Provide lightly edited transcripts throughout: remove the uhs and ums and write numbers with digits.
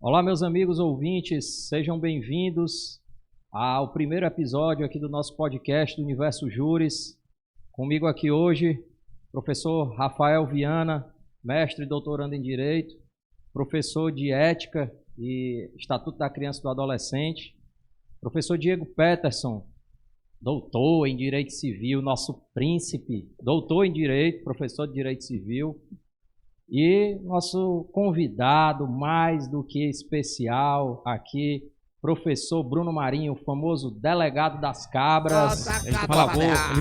Olá, meus amigos ouvintes, sejam bem-vindos ao primeiro episódio aqui do nosso podcast do Universo Júris. Comigo aqui hoje, professor Rafael Viana, mestre e doutorando em Direito, professor de Ética e Estatuto da Criança e do Adolescente, professor Diego Peterson, doutor em Direito Civil, nosso príncipe, doutor em Direito, professor de Direito Civil, e nosso convidado mais do que especial aqui, professor Bruno Marinho, o famoso delegado das cabras. Ele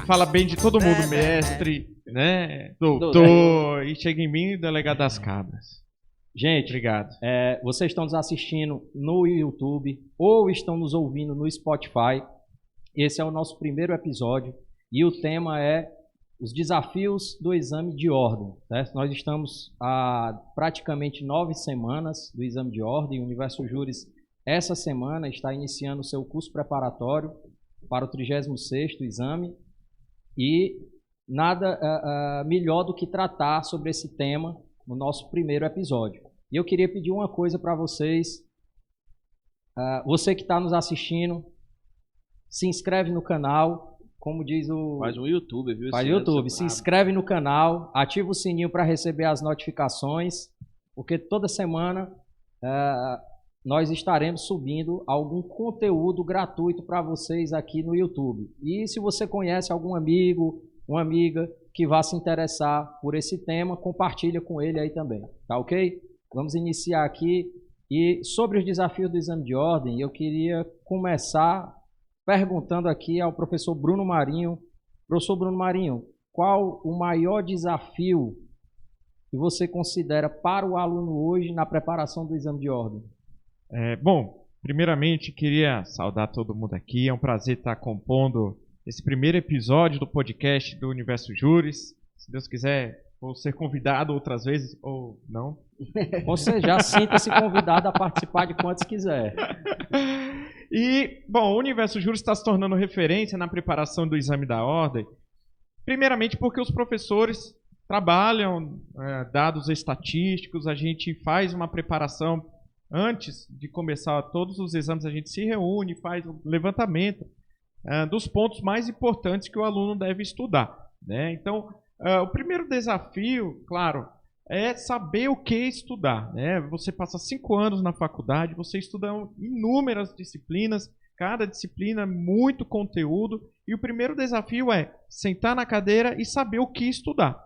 fala bem de todo mundo, mestre, né? Doutor, e chega em mim, delegado das cabras. Gente, obrigado. Vocês estão nos assistindo no YouTube ou estão nos ouvindo no Spotify. Esse é o nosso primeiro episódio e o tema é os desafios do exame de ordem. Certo? Nós estamos há praticamente 9 semanas do exame de ordem. O Universo Júris, essa semana, está iniciando o seu curso preparatório para o 36º exame. E nada melhor do que tratar sobre esse tema no nosso primeiro episódio. E eu queria pedir uma coisa para vocês. Você que está nos assistindo, se inscreve no canal. Como diz o... Faz um YouTube, viu? Faz YouTube. Se inscreve no canal, ativa o sininho para receber as notificações, porque toda semana nós estaremos subindo algum conteúdo gratuito para vocês aqui no YouTube. E se você conhece algum amigo, uma amiga que vá se interessar por esse tema, compartilha com ele aí também. Tá ok? Vamos iniciar aqui. E sobre os desafios do exame de ordem, eu queria começar perguntando aqui ao professor Bruno Marinho. Professor Bruno Marinho, qual o maior desafio que você considera para o aluno hoje na preparação do exame de ordem? Bom, primeiramente queria saudar todo mundo aqui. É um prazer estar compondo esse primeiro episódio do podcast do Universo Júris. Se Deus quiser, vou ser convidado outras vezes ou não. Você já sinta-se convidado a participar de quantos quiser. E, bom, o Universo Júris está se tornando referência na preparação do exame da ordem, primeiramente porque os professores trabalham dados estatísticos, a gente faz uma preparação antes de começar todos os exames, a gente se reúne, faz um levantamento dos pontos mais importantes que o aluno deve estudar, né? Então, o primeiro desafio, claro, é saber o que estudar, né? Você passa 5 anos na faculdade, você estuda inúmeras disciplinas, cada disciplina muito conteúdo, e o primeiro desafio é sentar na cadeira e saber o que estudar.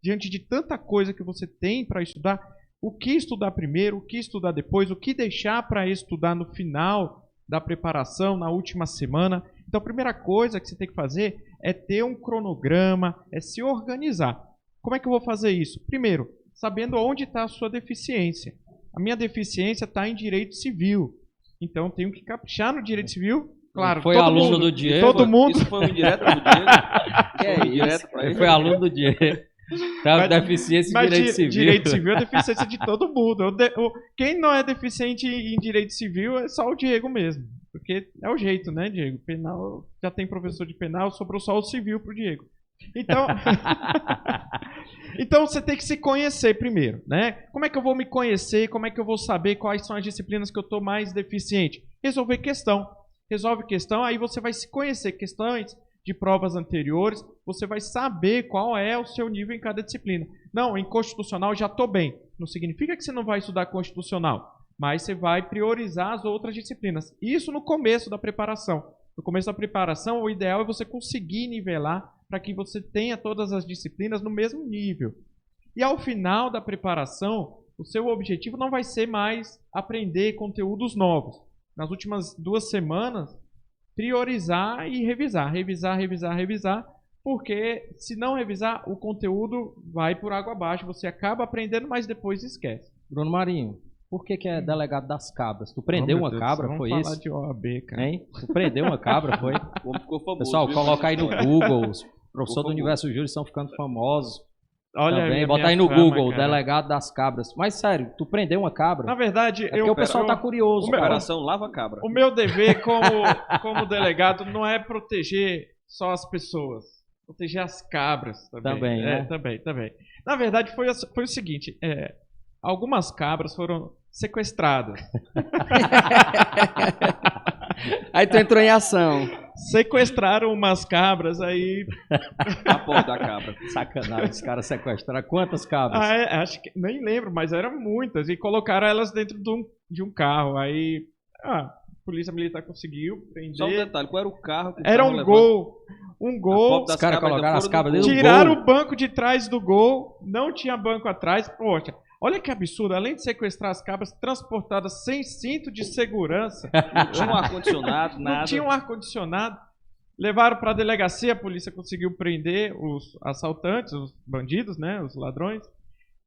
Diante de tanta coisa que você tem para estudar, o que estudar primeiro, o que estudar depois, o que deixar para estudar no final da preparação, na última semana. Então a primeira coisa que você tem que fazer é ter um cronograma, é se organizar. Como é que eu vou fazer isso? Primeiro, sabendo onde está a sua deficiência. A minha deficiência está em direito civil. Então, eu tenho que caprichar no direito civil. Claro, foi aluno do Diego. Todo mundo. Isso foi um indireto do Diego? Que é isso? Ele foi aluno do Diego. Tá, deficiência em direito civil. Direito civil é deficiência de todo mundo. Quem não é deficiente em direito civil é só o Diego mesmo. Porque é o jeito, né, Diego? Penal, já tem professor de penal, sobrou só o civil para o Diego. Então, então você tem que se conhecer primeiro, né? Como é que eu vou me conhecer? Como é que eu vou saber quais são as disciplinas que eu estou mais deficiente? Resolver questão. Resolve questão, aí você vai se conhecer questões de provas anteriores, você vai saber qual é o seu nível em cada disciplina. Não, em constitucional já estou bem. Não significa que você não vai estudar constitucional, mas você vai priorizar as outras disciplinas. Isso no começo da preparação. No começo da preparação, o ideal é você conseguir nivelar para que você tenha todas as disciplinas no mesmo nível. E ao final da preparação, o seu objetivo não vai ser mais aprender conteúdos novos. Nas últimas 2 semanas, priorizar e revisar, porque se não revisar, o conteúdo vai por água abaixo, você acaba aprendendo, mas depois esquece. Bruno Marinho, por que é delegado das cabras? Tu prendeu uma cabra, foi isso? Vamos falar de OAB, cara. Hein? Tu prendeu uma cabra, foi? Ficou famoso, pessoal, viu? Coloca aí no Google, os professores do Universo Júris estão ficando famosos. Olha também, bota aí no Google, delegado das cabras. Mas sério, tu prendeu uma cabra? Na verdade, porque o pessoal tá curioso. O coração lava a cabra. O meu dever como delegado não é proteger só as pessoas, proteger as cabras também. Também, né? Também. Na verdade, foi o seguinte, algumas cabras foram sequestradas. Aí tu entrou em ação. Sequestraram umas cabras aí. A porra da cabra. Sacanagem, os caras sequestraram quantas cabras? Acho que nem lembro, mas eram muitas. E colocaram elas dentro de um carro. Aí a polícia militar conseguiu Só um prender. detalhe, qual era o carro que o Era carro um levando? gol. Um A gol. foto das Os caras cabras colocaram ainda as foram cabras no dentro gol. do Tiraram gol. o banco de trás do gol. Não tinha banco atrás. Poxa, olha que absurdo. Além de sequestrar as cabras, transportadas sem cinto de segurança. Não tinha um ar-condicionado, nada. Não tinha um ar-condicionado. Levaram para a delegacia, a polícia conseguiu prender os assaltantes, os bandidos, né, os ladrões.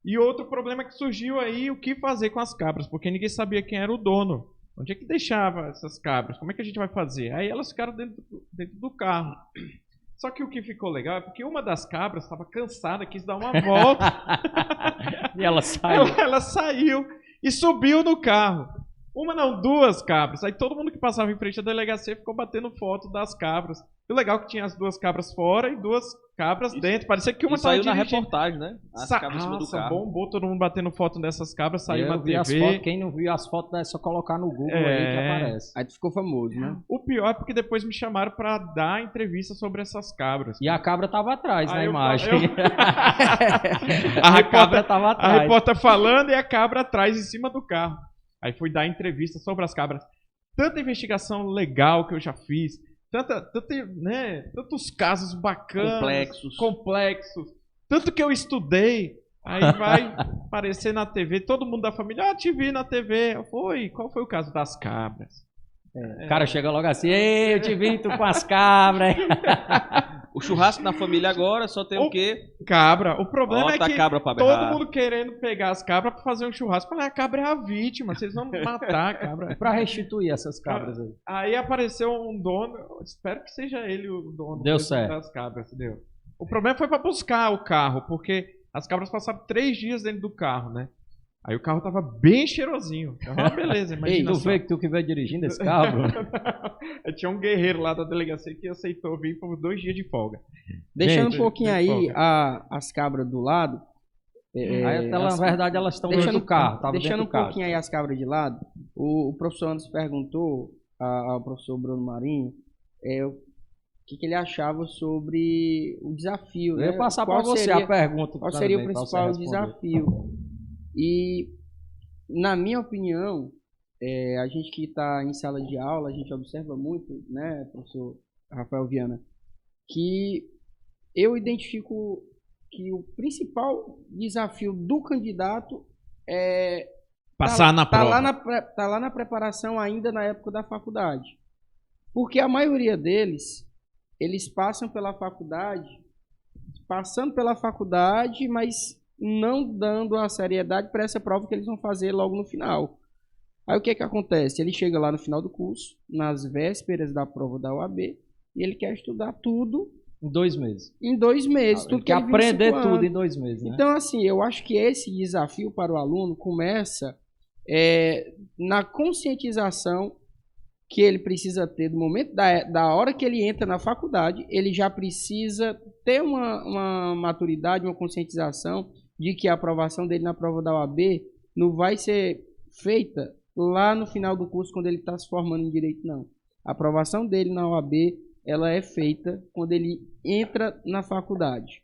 E outro problema que surgiu aí, o que fazer com as cabras, porque ninguém sabia quem era o dono. Onde é que deixava essas cabras? Como é que a gente vai fazer? Aí elas ficaram dentro do carro. Só que o que ficou legal é porque uma das cabras estava cansada, quis dar uma volta. E ela saiu. Ela saiu e subiu no carro. Uma não, duas cabras. Aí todo mundo que passava em frente à delegacia ficou batendo foto das cabras. E o legal é que tinha as duas cabras fora e duas cabras dentro. Parecia que uma E saiu na dirigindo. reportagem, né? As cabras em cima do Nossa, carro. bombou, todo mundo batendo foto dessas cabras, saiu na Eu vi as TV. fotos, quem não viu as fotos é só colocar no Google aí que aparece. Aí tu ficou famoso, né? O pior é porque depois me chamaram pra dar entrevista sobre essas cabras. E a cabra tava atrás na Aí eu imagem. A A cabra repórter, tava a atrás. repórter falando e a cabra atrás, em cima do carro. Aí fui dar entrevista sobre as cabras. Tanta investigação legal que eu já fiz. Tantos casos bacanas. Complexos. Tanto que eu estudei. Aí vai aparecer na TV, todo mundo da família, te vi na TV. Qual foi o caso das cabras? O cara chega logo assim, ei, eu te vi tu com as cabras. O churrasco na família agora só tem o quê? Cabra. O problema Bota é que a cabra pra todo berrar. mundo querendo pegar as cabras pra fazer um churrasco. Falar, a cabra é a vítima, vocês vão matar a cabra. Pra restituir essas cabras aí. Aí apareceu um dono, eu espero que seja ele o dono Deu certo. das cabras. Deu. O problema foi pra buscar o carro, porque as cabras passaram 3 dias dentro do carro, né? Aí o carro tava bem cheirosinho. Tava uma beleza, Ei, imagina tu só. vê que tu que veio dirigindo esse carro, Bruno? Aí tinha um guerreiro lá da delegacia que aceitou vir por 2 dias de folga. Deixando Gente, um pouquinho tem aí folga. as cabras do lado. Aí, na verdade, elas estão dentro do carro. Tava Deixando dentro um do carro. pouquinho aí as cabras de lado, o professor Anderson perguntou ao professor Bruno Marinho o que ele achava sobre o desafio. Eu né? ia passar Qual para você seria- a pergunta. Qual seria o também, pra você principal responder. desafio? E, na minha opinião, a gente que está em sala de aula, a gente observa muito, né, professor Rafael Viana, que eu identifico que o principal desafio do candidato é Passar na prova. tá lá na preparação ainda na época da faculdade. Porque a maioria deles, eles passam pela faculdade, mas não dando a seriedade para essa prova que eles vão fazer logo no final. Aí o que acontece? Ele chega lá no final do curso, nas vésperas da prova da UAB, e ele quer estudar tudo Em 2 meses. em 2 meses. Ele Tudo quer ele viu em aprender 5 tudo anos. em 2 meses, né? Então, assim, eu acho que esse desafio para o aluno começa na conscientização que ele precisa ter do momento da hora que ele entra na faculdade, ele já precisa ter uma maturidade, uma conscientização de que a aprovação dele na prova da OAB não vai ser feita lá no final do curso, quando ele está se formando em Direito, não. A aprovação dele na OAB, ela é feita quando ele entra na faculdade.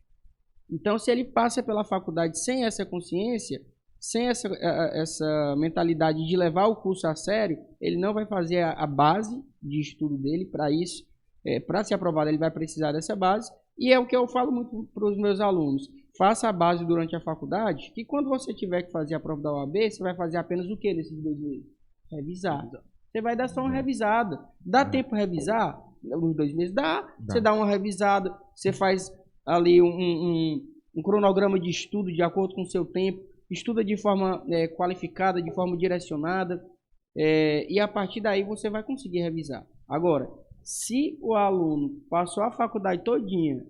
Então, se ele passa pela faculdade sem essa consciência, sem essa mentalidade de levar o curso a sério, ele não vai fazer a base de estudo dele. Para isso, para ser aprovado, ele vai precisar dessa base. E é o que eu falo muito para os meus alunos. Faça a base durante a faculdade, que quando você tiver que fazer a prova da OAB, você vai fazer apenas o que nesses 2 meses? Revisar. Você vai dar só uma revisada. Dá tempo revisar? Nos 2 meses? Dá. Você dá uma revisada, você faz ali um cronograma de estudo de acordo com o seu tempo, estuda de forma qualificada, de forma direcionada, e a partir daí você vai conseguir revisar. Agora, se o aluno passou a faculdade todinha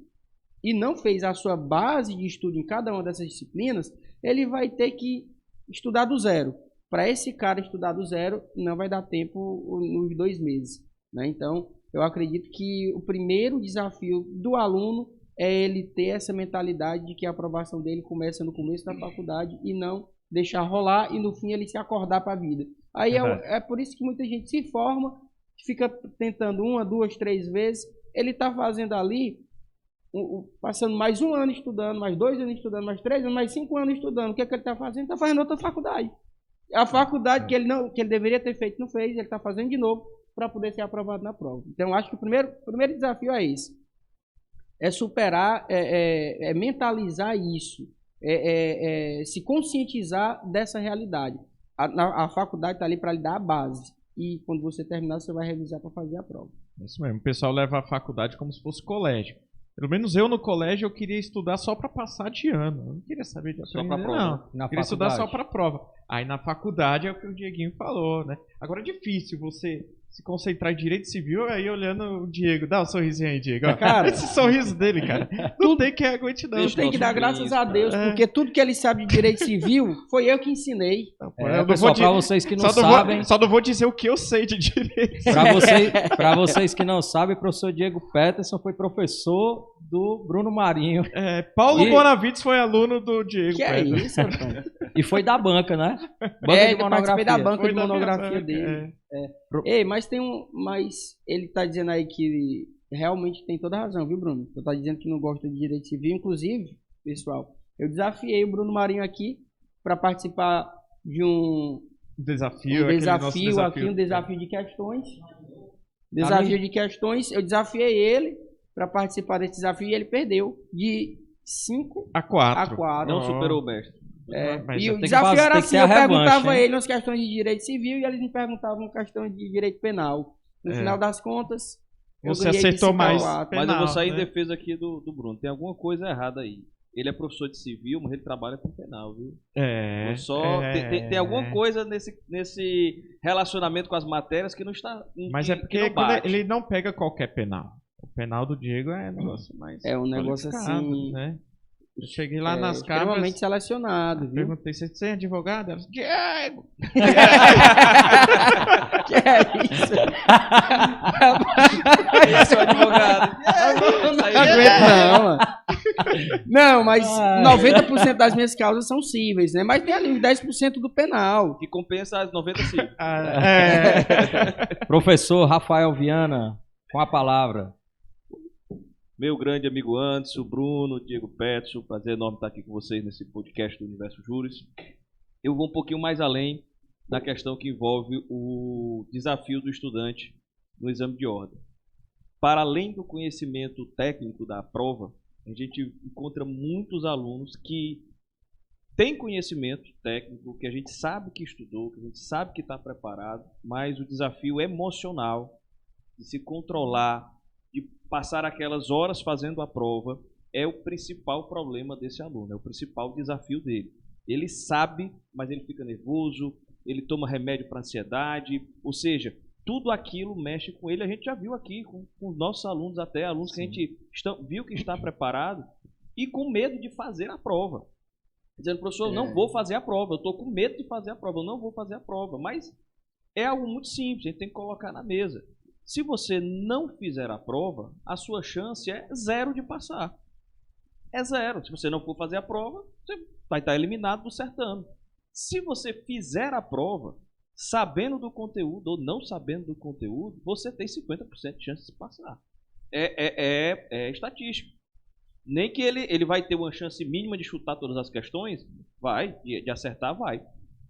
e não fez a sua base de estudo em cada uma dessas disciplinas, ele vai ter que estudar do zero. Para esse cara estudar do zero, não vai dar tempo nos 2 meses, né? Então, eu acredito que o primeiro desafio do aluno é ele ter essa mentalidade de que a aprovação dele começa no começo da faculdade e não deixar rolar e no fim ele se acordar para a vida. Aí é por isso que muita gente se forma, fica tentando 1, 2, 3 vezes, ele está fazendo ali, passando mais 1 ano estudando, mais 2 anos estudando, mais 3 anos, mais 5 anos estudando. O que é que ele está fazendo? Está fazendo outra faculdade. A faculdade que ele deveria ter feito não fez, ele está fazendo de novo para poder ser aprovado na prova. Então, acho que o primeiro desafio é esse. É superar, mentalizar isso, se conscientizar dessa realidade. A faculdade está ali para lhe dar a base. E quando você terminar, você vai revisar para fazer a prova. Isso mesmo. O pessoal leva a faculdade como se fosse colégio. Pelo menos eu no colégio eu queria estudar só para passar de ano. Eu não queria saber de aprender, não. Queria estudar só para prova. Aí na faculdade é o que o Dieguinho falou, né? Agora é difícil você se concentrar em direito civil, aí olhando o Diego. Dá um sorrisinho aí, Diego. Cara, esse sorriso dele, cara. Não tem que aguentar, não. Tem que dar graças a Deus, porque tudo que ele sabe de direito civil foi eu que ensinei. Pessoal, para vocês que não sabem... Só não vou dizer o que eu sei de direito. Para vocês que não sabem, o professor Diego Peterson foi professor do Bruno Marinho. Paulo Bonavides foi aluno do Diego Peterson. É isso, Antônio? E foi da banca, né? Banca de monografia. Da banca de monografia dele. Ei, mas ele tá dizendo aí que realmente tem toda a razão, viu, Bruno? Você tá dizendo que não gosta de direito civil. Inclusive, pessoal, eu desafiei o Bruno Marinho aqui para participar de um desafio de questões. Desafio de questões. Eu desafiei ele para participar desse desafio e ele perdeu de 5 a 4. Não superou o mestre. E o desafio era assim, eu perguntava a ele nas questões de direito civil e eles me perguntavam questões de direito penal. No final das contas, você acertou mais penal, mas eu vou sair em defesa aqui do Bruno. Tem alguma coisa errada aí. Ele é professor de civil, mas ele trabalha com penal, viu? Tem alguma coisa nesse relacionamento com as matérias que não está... Mas é porque ele não pega qualquer penal. O penal do Diego é um negócio mais... É um negócio assim... né? Eu cheguei lá nas cabras... Extremamente selecionado, viu? Perguntei, você é advogado? Ela disse, Diego! Que é isso? Eu sou advogado. Não aguento não, mano. Não, mas 90% das minhas causas são cíveis, né? Mas tem ali uns 10% do penal. Que compensa as 90 cíveis. Professor Rafael Viana, com a palavra. Meu grande amigo Anderson, Bruno, Diego Peterson, prazer enorme estar aqui com vocês nesse podcast do Universo Juris. Eu vou um pouquinho mais além da questão que envolve o desafio do estudante no exame de ordem. Para além do conhecimento técnico da prova, a gente encontra muitos alunos que têm conhecimento técnico, que a gente sabe que estudou, que a gente sabe que está preparado, mas o desafio emocional de se controlar, de passar aquelas horas fazendo a prova, é o principal problema desse aluno, é o principal desafio dele. Ele sabe, mas ele fica nervoso, ele toma remédio para ansiedade, ou seja, tudo aquilo mexe com ele. A gente já viu aqui com os nossos alunos, até alunos que a gente viu que está preparado e com medo de fazer a prova. Dizendo, professor, eu não vou fazer a prova, eu estou com medo de fazer a prova, eu não vou fazer a prova. Mas é algo muito simples, a gente tem que colocar na mesa. Se você não fizer a prova, a sua chance é 0 de passar. É 0. Se você não for fazer a prova, você vai estar eliminado do certame. Se você fizer a prova, sabendo do conteúdo ou não sabendo do conteúdo, você tem 50% de chance de passar. É estatístico. Nem que ele vai ter uma chance mínima de chutar todas as questões, vai, de acertar, vai.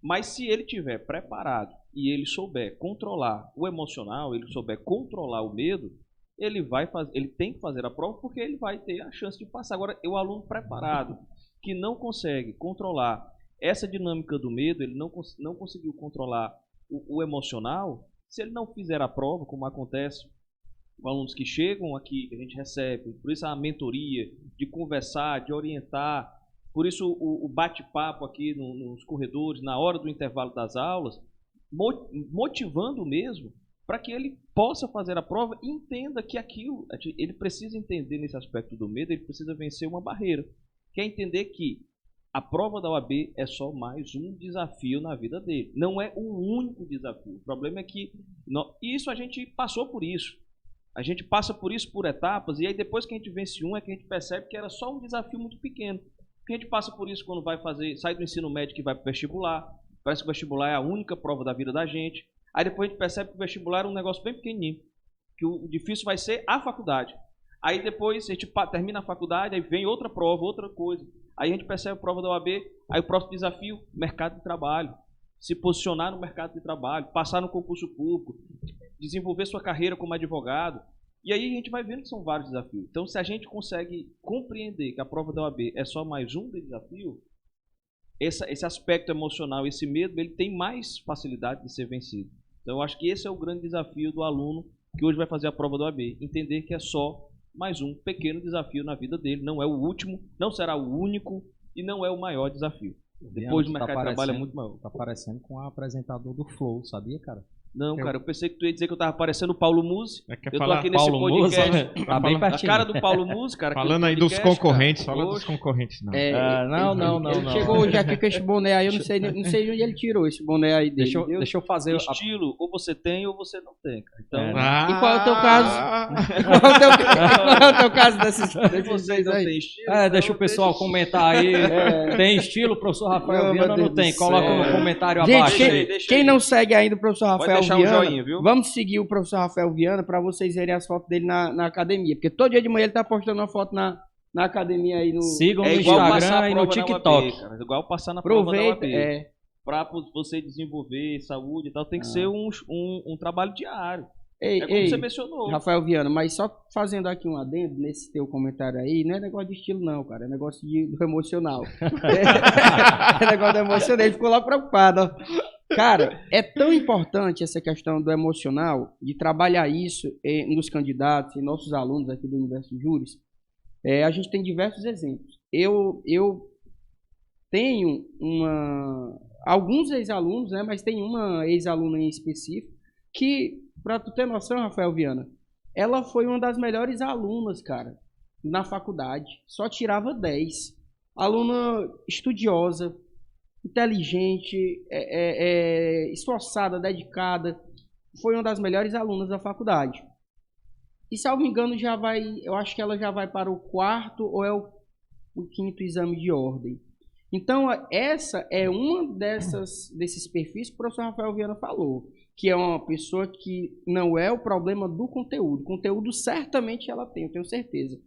Mas se ele estiver preparado e ele souber controlar o emocional, ele souber controlar o medo, ele tem que fazer a prova porque ele vai ter a chance de passar. Agora, o aluno preparado que não consegue controlar essa dinâmica do medo, ele não conseguiu controlar o emocional, se ele não fizer a prova, como acontece com alunos que chegam aqui, que a gente recebe, por isso a mentoria, de conversar, de orientar, por isso o bate-papo aqui nos corredores, na hora do intervalo das aulas, motivando mesmo para que ele possa fazer a prova e entenda que aquilo, ele precisa entender nesse aspecto do medo, ele precisa vencer uma barreira, que é entender que a prova da OAB é só mais um desafio na vida dele, não é o único desafio. O problema é que isso a gente passou por isso. A gente passa por isso por etapas, e aí depois que a gente vence um, é que a gente percebe que era só um desafio muito pequeno. Porque a gente passa por isso quando sai do ensino médio e vai para o vestibular. Parece que o vestibular é a única prova da vida da gente. Aí depois a gente percebe que o vestibular é um negócio bem pequenininho. Que o difícil vai ser a faculdade. Aí depois a gente termina a faculdade, aí vem outra prova, outra coisa. Aí a gente percebe a prova da OAB, aí o próximo desafio, mercado de trabalho. Se posicionar no mercado de trabalho, passar no concurso público, desenvolver sua carreira como advogado. E aí a gente vai vendo que são vários desafios. Então, se a gente consegue compreender que a prova da OAB é só mais um desafio, esse aspecto emocional, esse medo, ele tem mais facilidade de ser vencido. Então, eu acho que esse é o grande desafio do aluno que hoje vai fazer a prova da OAB. Entender que é só mais um pequeno desafio na vida dele. Não é o último, não será o único e não é o maior desafio. Depois do mercado de trabalho é muito maior. Tá parecendo com o apresentador do Flow, sabia, cara? Não, cara, eu pensei que tu ia dizer que eu tava parecendo o Paulo Musi. Eu tô aqui nesse Paulo podcast. Musi, tá bem A pertinho. cara do Paulo Musi, cara. Falando aí dos concorrentes, fala dos concorrentes, não. Ele chegou hoje aqui com esse boné aí, eu não sei de onde ele tirou esse boné aí dele. Deixa eu fazer... Estilo, ou você tem ou você não tem, cara. Então, E qual é o teu caso? Qual é o teu caso desses vocês não aí? tem estilo. Deixa o pessoal comentar aí. Tem estilo, professor Rafael Viana ou não tem? Coloca no comentário abaixo. Gente, quem não segue ainda o professor Rafael deixar Viana, um joinha, viu? vamos seguir o professor Rafael Viana para vocês verem as fotos dele na academia. Porque todo dia de manhã ele tá postando uma foto na academia aí. Sigam no igual passar Instagram a e no prova na TikTok. UAB, cara. Igual passar na prova da UAB. Aproveita, Pra você desenvolver saúde e tal, tem que ser um trabalho diário. Ei, Como você mencionou. Rafael Viana, mas só fazendo aqui um adendo nesse teu comentário aí, não é negócio de estilo não, cara, é negócio do emocional. É negócio do emocional, ele ficou lá preocupado, ó. Cara, é tão importante essa questão do emocional, de trabalhar isso nos candidatos e nossos alunos aqui do Universo Júris. A gente tem diversos exemplos. Eu tenho alguns ex-alunos, né, mas tem uma ex-aluna em específico que, pra tu ter noção, Rafael Viana, ela foi uma das melhores alunas, cara, na faculdade. Só tirava 10. Aluna estudiosa, inteligente, esforçada, dedicada. Foi uma das melhores alunas da faculdade. E, salvo engano, eu acho que ela já vai para o 4º ou é o 5º exame de ordem. Então, essa é uma desses perfis que o professor Rafael Viana falou, que é uma pessoa que não é o problema do conteúdo. Conteúdo certamente ela tem, eu tenho certeza.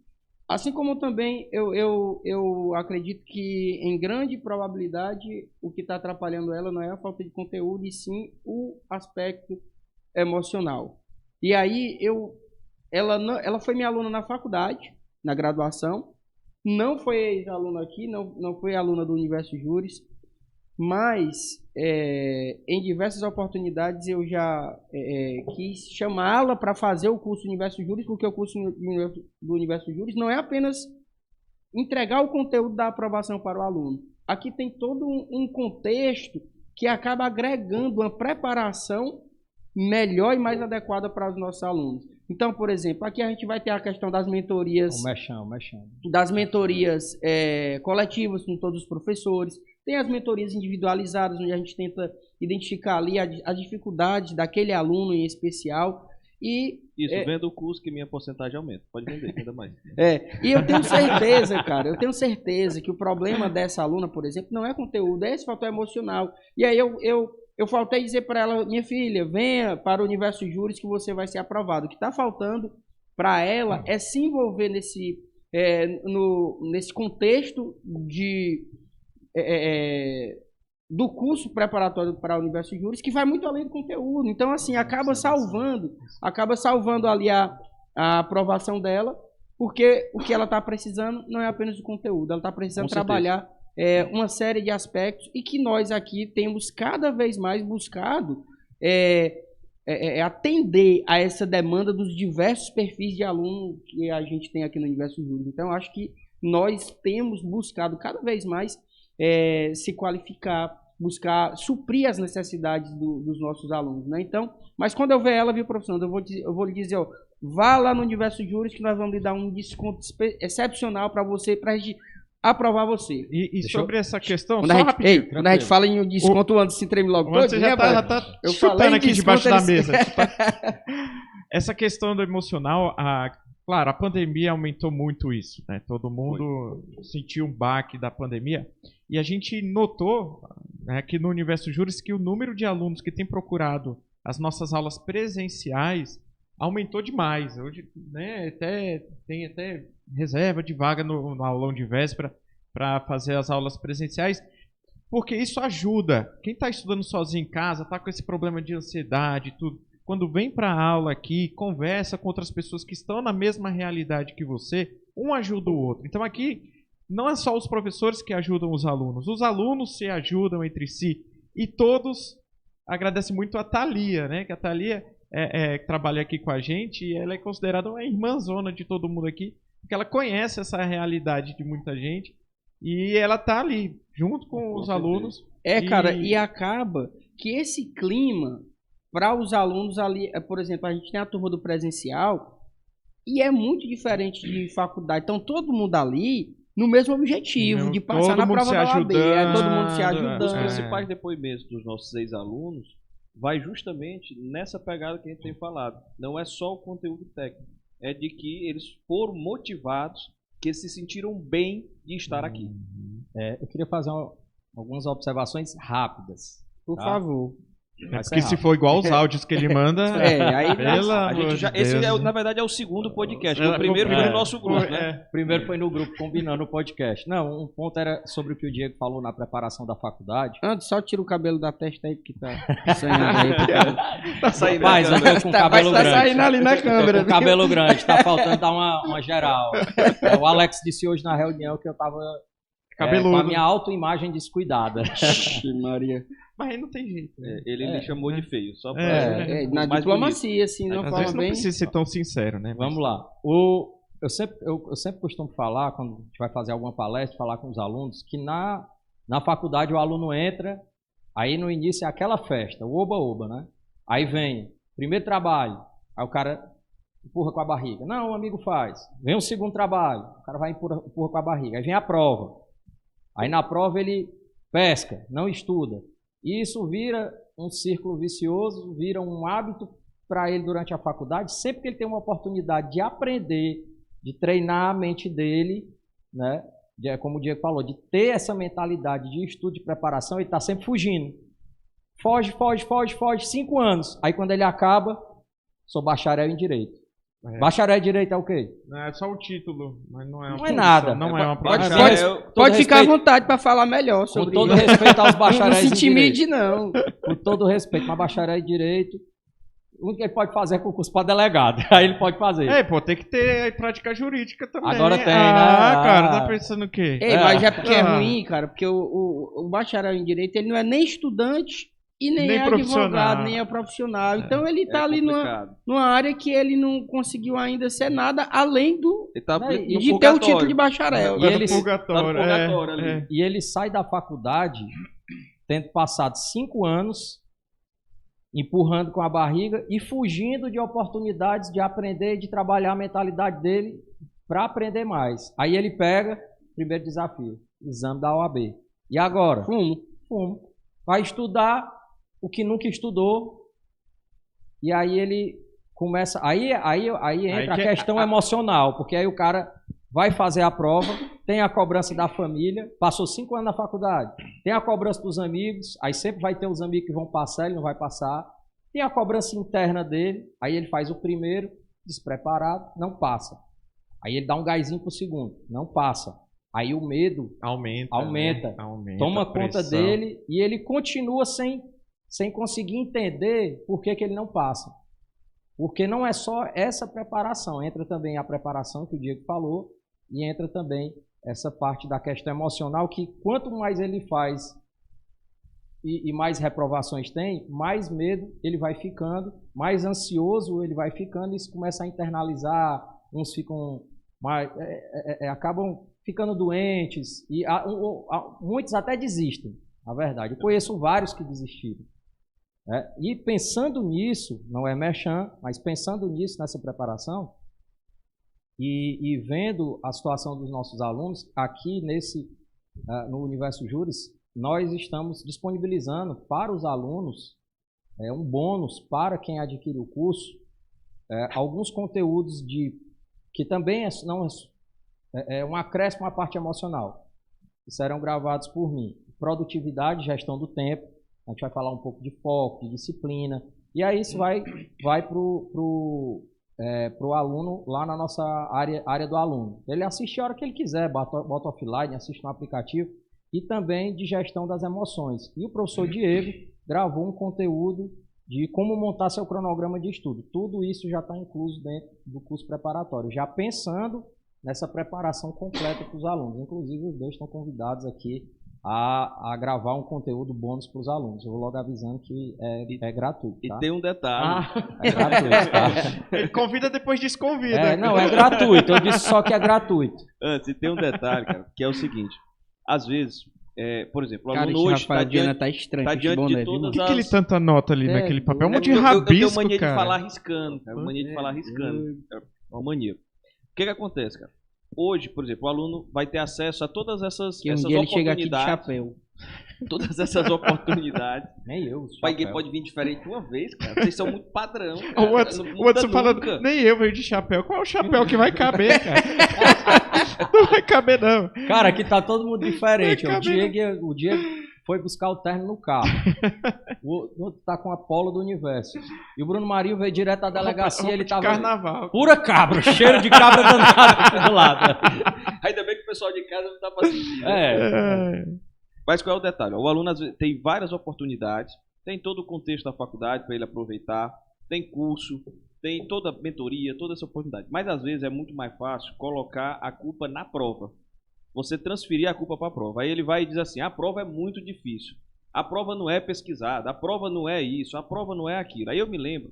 Assim como também eu acredito que, em grande probabilidade, o que está atrapalhando ela não é a falta de conteúdo, e sim o aspecto emocional. E aí, ela foi minha aluna na faculdade, na graduação. Não foi ex-aluna aqui, não foi aluna do Universo Júris, mas em diversas oportunidades eu já quis chamá-la para fazer o curso Universo Júris, porque o curso do Universo Júris não é apenas entregar o conteúdo da aprovação para o aluno. Aqui tem todo um contexto que acaba agregando uma preparação melhor e mais adequada para os nossos alunos. Então, por exemplo, aqui a gente vai ter a questão das mentorias, das mentorias coletivas com todos os professores, tem as mentorias individualizadas, onde a gente tenta identificar ali as dificuldades daquele aluno em especial. Vendo o curso que minha porcentagem aumenta, pode vender ainda mais. E eu tenho certeza, cara, que o problema dessa aluna, por exemplo, não é conteúdo, é esse fator emocional. E aí eu faltei dizer para ela, minha filha, venha para o Universo Júris que você vai ser aprovado. O que está faltando para ela é se envolver nesse contexto do curso preparatório para o Universo Júris, que vai muito além do conteúdo. Então, assim, acaba salvando ali a aprovação dela, porque o que ela está precisando não é apenas o conteúdo, ela está precisando trabalhar uma série de aspectos, e que nós aqui temos cada vez mais buscado atender a essa demanda dos diversos perfis de aluno que a gente tem aqui no Universo Júris. Então, acho que nós temos buscado cada vez mais se qualificar, buscar suprir as necessidades dos nossos alunos, né? Então, mas quando eu ver ela, viu, professor, eu vou lhe dizer, ó, vá lá no Universo Júris que nós vamos lhe dar um desconto excepcional para você, para a gente aprovar você. E sobre essa questão, quando a gente fala em desconto, antes se treme logo todo, você já tá chutando aqui debaixo da mesa. Essa questão do emocional, Claro, a pandemia aumentou muito isso, né? Todo mundo sentiu um baque da pandemia. E a gente notou, né, aqui no Universo Juris que o número de alunos que tem procurado as nossas aulas presenciais aumentou demais. Hoje, né, tem até reserva de vaga no aulão de véspera para fazer as aulas presenciais, porque isso ajuda. Quem está estudando sozinho em casa, está com esse problema de ansiedade e tudo, quando vem para a aula aqui, conversa com outras pessoas que estão na mesma realidade que você, um ajuda o outro. Então aqui não é só os professores que ajudam os alunos se ajudam entre si. E todos agradecem muito a Thalia, né? Que a Thalia trabalha aqui com a gente e ela é considerada uma irmãzona de todo mundo aqui, porque ela conhece essa realidade de muita gente e ela tá ali, junto com os alunos. Cara, e acaba que esse clima para os alunos ali, por exemplo, a gente tem a turma do presencial e é muito diferente de faculdade. Então, todo mundo ali no mesmo objetivo, de passar na prova da OAB. Todo mundo se ajudando. Os principais depoimentos dos nossos ex-alunos vai justamente nessa pegada que a gente tem falado. Não é só o conteúdo técnico, é de que eles foram motivados, que eles se sentiram bem de estar aqui. Eu queria fazer algumas observações rápidas. Por favor. Porque se for igual aos áudios que ele manda, aí esse na verdade é o segundo podcast. O primeiro foi no nosso grupo, né? Primeiro foi no grupo combinando o podcast. Não, um ponto era sobre o que o Diego falou na preparação da faculdade. Antes, só tira o cabelo da testa aí, porque tá saindo aí. Tá saindo. Mas eu tô com cabelo grande. Tá saindo ali na câmera. Com cabelo grande, tá faltando dar uma geral. O Alex disse hoje na reunião que eu tava com a minha autoimagem descuidada. Maria. Mas aí não tem jeito. Né? Ele me chamou de feio. Só pra na diplomacia, assim, não fala bem. Não precisa ser tão sincero, né? Vamos lá. Eu sempre costumo falar, quando a gente vai fazer alguma palestra, falar com os alunos, que na faculdade o aluno entra, aí no início é aquela festa, o oba-oba, né? Aí vem, primeiro trabalho, aí o cara empurra com a barriga. Não, o amigo faz. Vem o segundo trabalho, o cara vai empurra com a barriga. Aí vem a prova. Aí na prova ele pesca, não estuda. E isso vira um círculo vicioso, vira um hábito para ele durante a faculdade. Sempre que ele tem uma oportunidade de aprender, de treinar a mente dele, né? Como o Diego falou, de ter essa mentalidade de estudo, de preparação, ele está sempre fugindo. Foge, 5 anos. Aí quando ele acaba, sou bacharel em Direito. Bacharel em Direito é o quê? É só o título, mas não é uma não é nada. Não é uma Pode ficar à vontade para falar melhor sobre isso. Com todo respeito aos bacharéis não se intimide, não. Com todo respeito, mas bacharel em Direito, o único que ele pode fazer é concurso para delegado. Aí ele pode fazer. Tem que ter prática jurídica também. Agora tem, né? Cara, tá pensando o quê? Mas é porque é ruim, cara, porque o bacharel em Direito, ele não é nem estudante e nem é advogado, nem é profissional. Então ele está ali numa área que ele não conseguiu ainda ser nada além de ter o título de bacharel. E ele sai da faculdade tendo passado 5 anos empurrando com a barriga e fugindo de oportunidades de aprender e de trabalhar a mentalidade dele para aprender mais. Aí ele pega, primeiro desafio, exame da OAB. E agora? Fumo. Vai estudar o que nunca estudou, e aí ele começa, aí entra a questão emocional, porque aí o cara vai fazer a prova, tem a cobrança da família, passou 5 anos na faculdade, tem a cobrança dos amigos, aí sempre vai ter os amigos que vão passar, ele não vai passar, tem a cobrança interna dele, aí ele faz o primeiro, despreparado, não passa, aí ele dá um gásinho pro segundo, não passa. Aí o medo aumenta, toma conta dele e ele continua sem conseguir entender por que ele não passa. Porque não é só essa preparação, entra também a preparação que o Diego falou e entra também essa parte da questão emocional que quanto mais ele faz e mais reprovações tem, mais medo ele vai ficando, mais ansioso ele vai ficando e isso começa a internalizar, uns ficam mais, acabam ficando doentes e muitos até desistem, na verdade. Eu conheço vários que desistiram. E pensando nisso, não é merchan, mas pensando nisso, nessa preparação, e vendo a situação dos nossos alunos, aqui no Universo Juris, nós estamos disponibilizando para os alunos um bônus para quem adquire o curso, alguns conteúdos de que também é um acréscimo à parte emocional, que serão gravados por mim. Produtividade, gestão do tempo, a gente vai falar um pouco de foco, de disciplina, e aí isso vai pro aluno lá na nossa área do aluno. Ele assiste a hora que ele quiser, bota offline, assiste no aplicativo, e também de gestão das emoções. E o professor Diego gravou um conteúdo de como montar seu cronograma de estudo. Tudo isso já está incluso dentro do curso preparatório, já pensando nessa preparação completa para os alunos. Inclusive, os dois estão convidados aqui a gravar um conteúdo bônus para os alunos. Eu vou logo avisando que é gratuito. Tá? E tem um detalhe. É gratuito, tá? Ele convida, depois desconvida. Não, é gratuito. Eu disse só que é gratuito. Antes, e tem um detalhe, cara, que é o seguinte. Às vezes, por exemplo, o Cara, aluno esse hoje Rafael Diana tá estranho tá com esse diante boné, de viu, todas Por mano? que ele tanta nota ali naquele papel? Um monte de rabisco, eu tenho mania cara. de falar riscando, cara. Mania de falar riscando. É uma mania. O que acontece, cara? Hoje, por exemplo, o aluno vai ter acesso a todas essas Que um dia ele chega aqui de oportunidades. chapéu. Todas essas oportunidades. Nem eu. Ninguém pode vir diferente uma vez, cara. Vocês são muito padrão. O Cara. Watson Não muda falando, nunca. nem eu veio de chapéu. Qual é o chapéu que vai caber, cara? Não vai caber, não. Cara, aqui tá todo mundo diferente. Vai O Diego foi buscar o terno no carro. O outro tá com a polo do universo. E o Bruno Marinho veio direto da delegacia. Roupa Ele de tava. carnaval. Pura cabra, cheiro de cabra danado do lado. Ainda bem que o pessoal de casa não tá pra sentir. Né? É. Mas qual é o detalhe? O aluno às vezes, tem várias oportunidades, tem todo o contexto da faculdade para ele aproveitar, tem curso, tem toda a mentoria, toda essa oportunidade. Mas às vezes é muito mais fácil colocar a culpa na prova. Você transferir a culpa para a prova. Aí ele vai e diz assim, a prova é muito difícil. A prova não é pesquisada, a prova não é isso, a prova não é aquilo. Aí eu me lembro,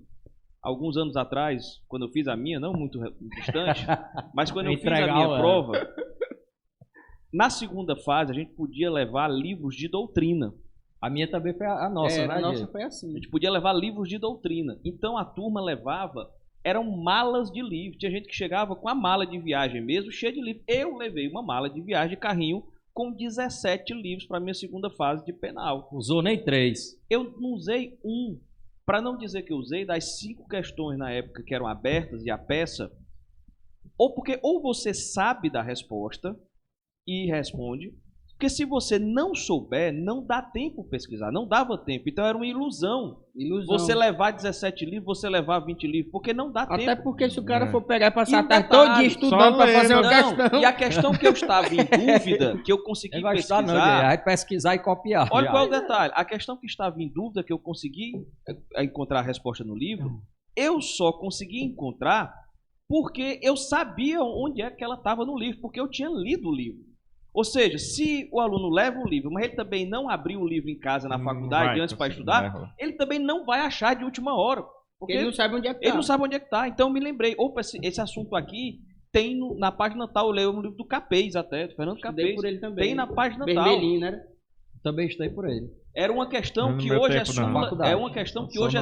alguns anos atrás, quando eu fiz a minha, não muito distante, mas quando eu fiz a minha prova, na segunda fase a gente podia levar livros de doutrina. A minha também foi a nossa, né? A nossa Diego? foi assim. A gente podia levar livros de doutrina. Então a turma levava, eram malas de livros. Tinha gente que chegava com a mala de viagem mesmo, cheia de livros. Eu levei uma mala de viagem de carrinho com 17 livros para a minha segunda fase de penal. Usou nem 3. Eu não usei um. Para não dizer que eu usei, das 5 questões na época que eram abertas e a peça, ou você sabe da resposta e responde, porque se você não souber, não dá tempo pesquisar, não dava tempo. Então era uma ilusão. Você levar 17 livros, você levar 20 livros, porque não dá tempo. Até porque se o cara for pegar e passar E a tarde detalhe, todo dia estudando pra fazer uma questão. E a questão que eu estava em dúvida, que eu consegui Ele vai pesquisar... estudar, não, ele vai pesquisar e copiar. Olha já. qual é o detalhe. A questão que estava em dúvida, que eu consegui encontrar a resposta no livro, eu só consegui encontrar porque eu sabia onde é que ela estava no livro, porque eu tinha lido o livro. Ou seja, se o aluno leva um livro, mas ele também não abriu o livro em casa na faculdade antes para estudar, ele também não vai achar de última hora. Porque ele não sabe onde é que tá. Ele não sabe onde é que está. Então eu me lembrei, opa, esse assunto aqui tem na página tal, eu leio um livro do Capês até, do Fernando Capês. Por ele também. Tem na página tal. Vermelhinho, né? Também estudei por ele. Era uma questão que hoje é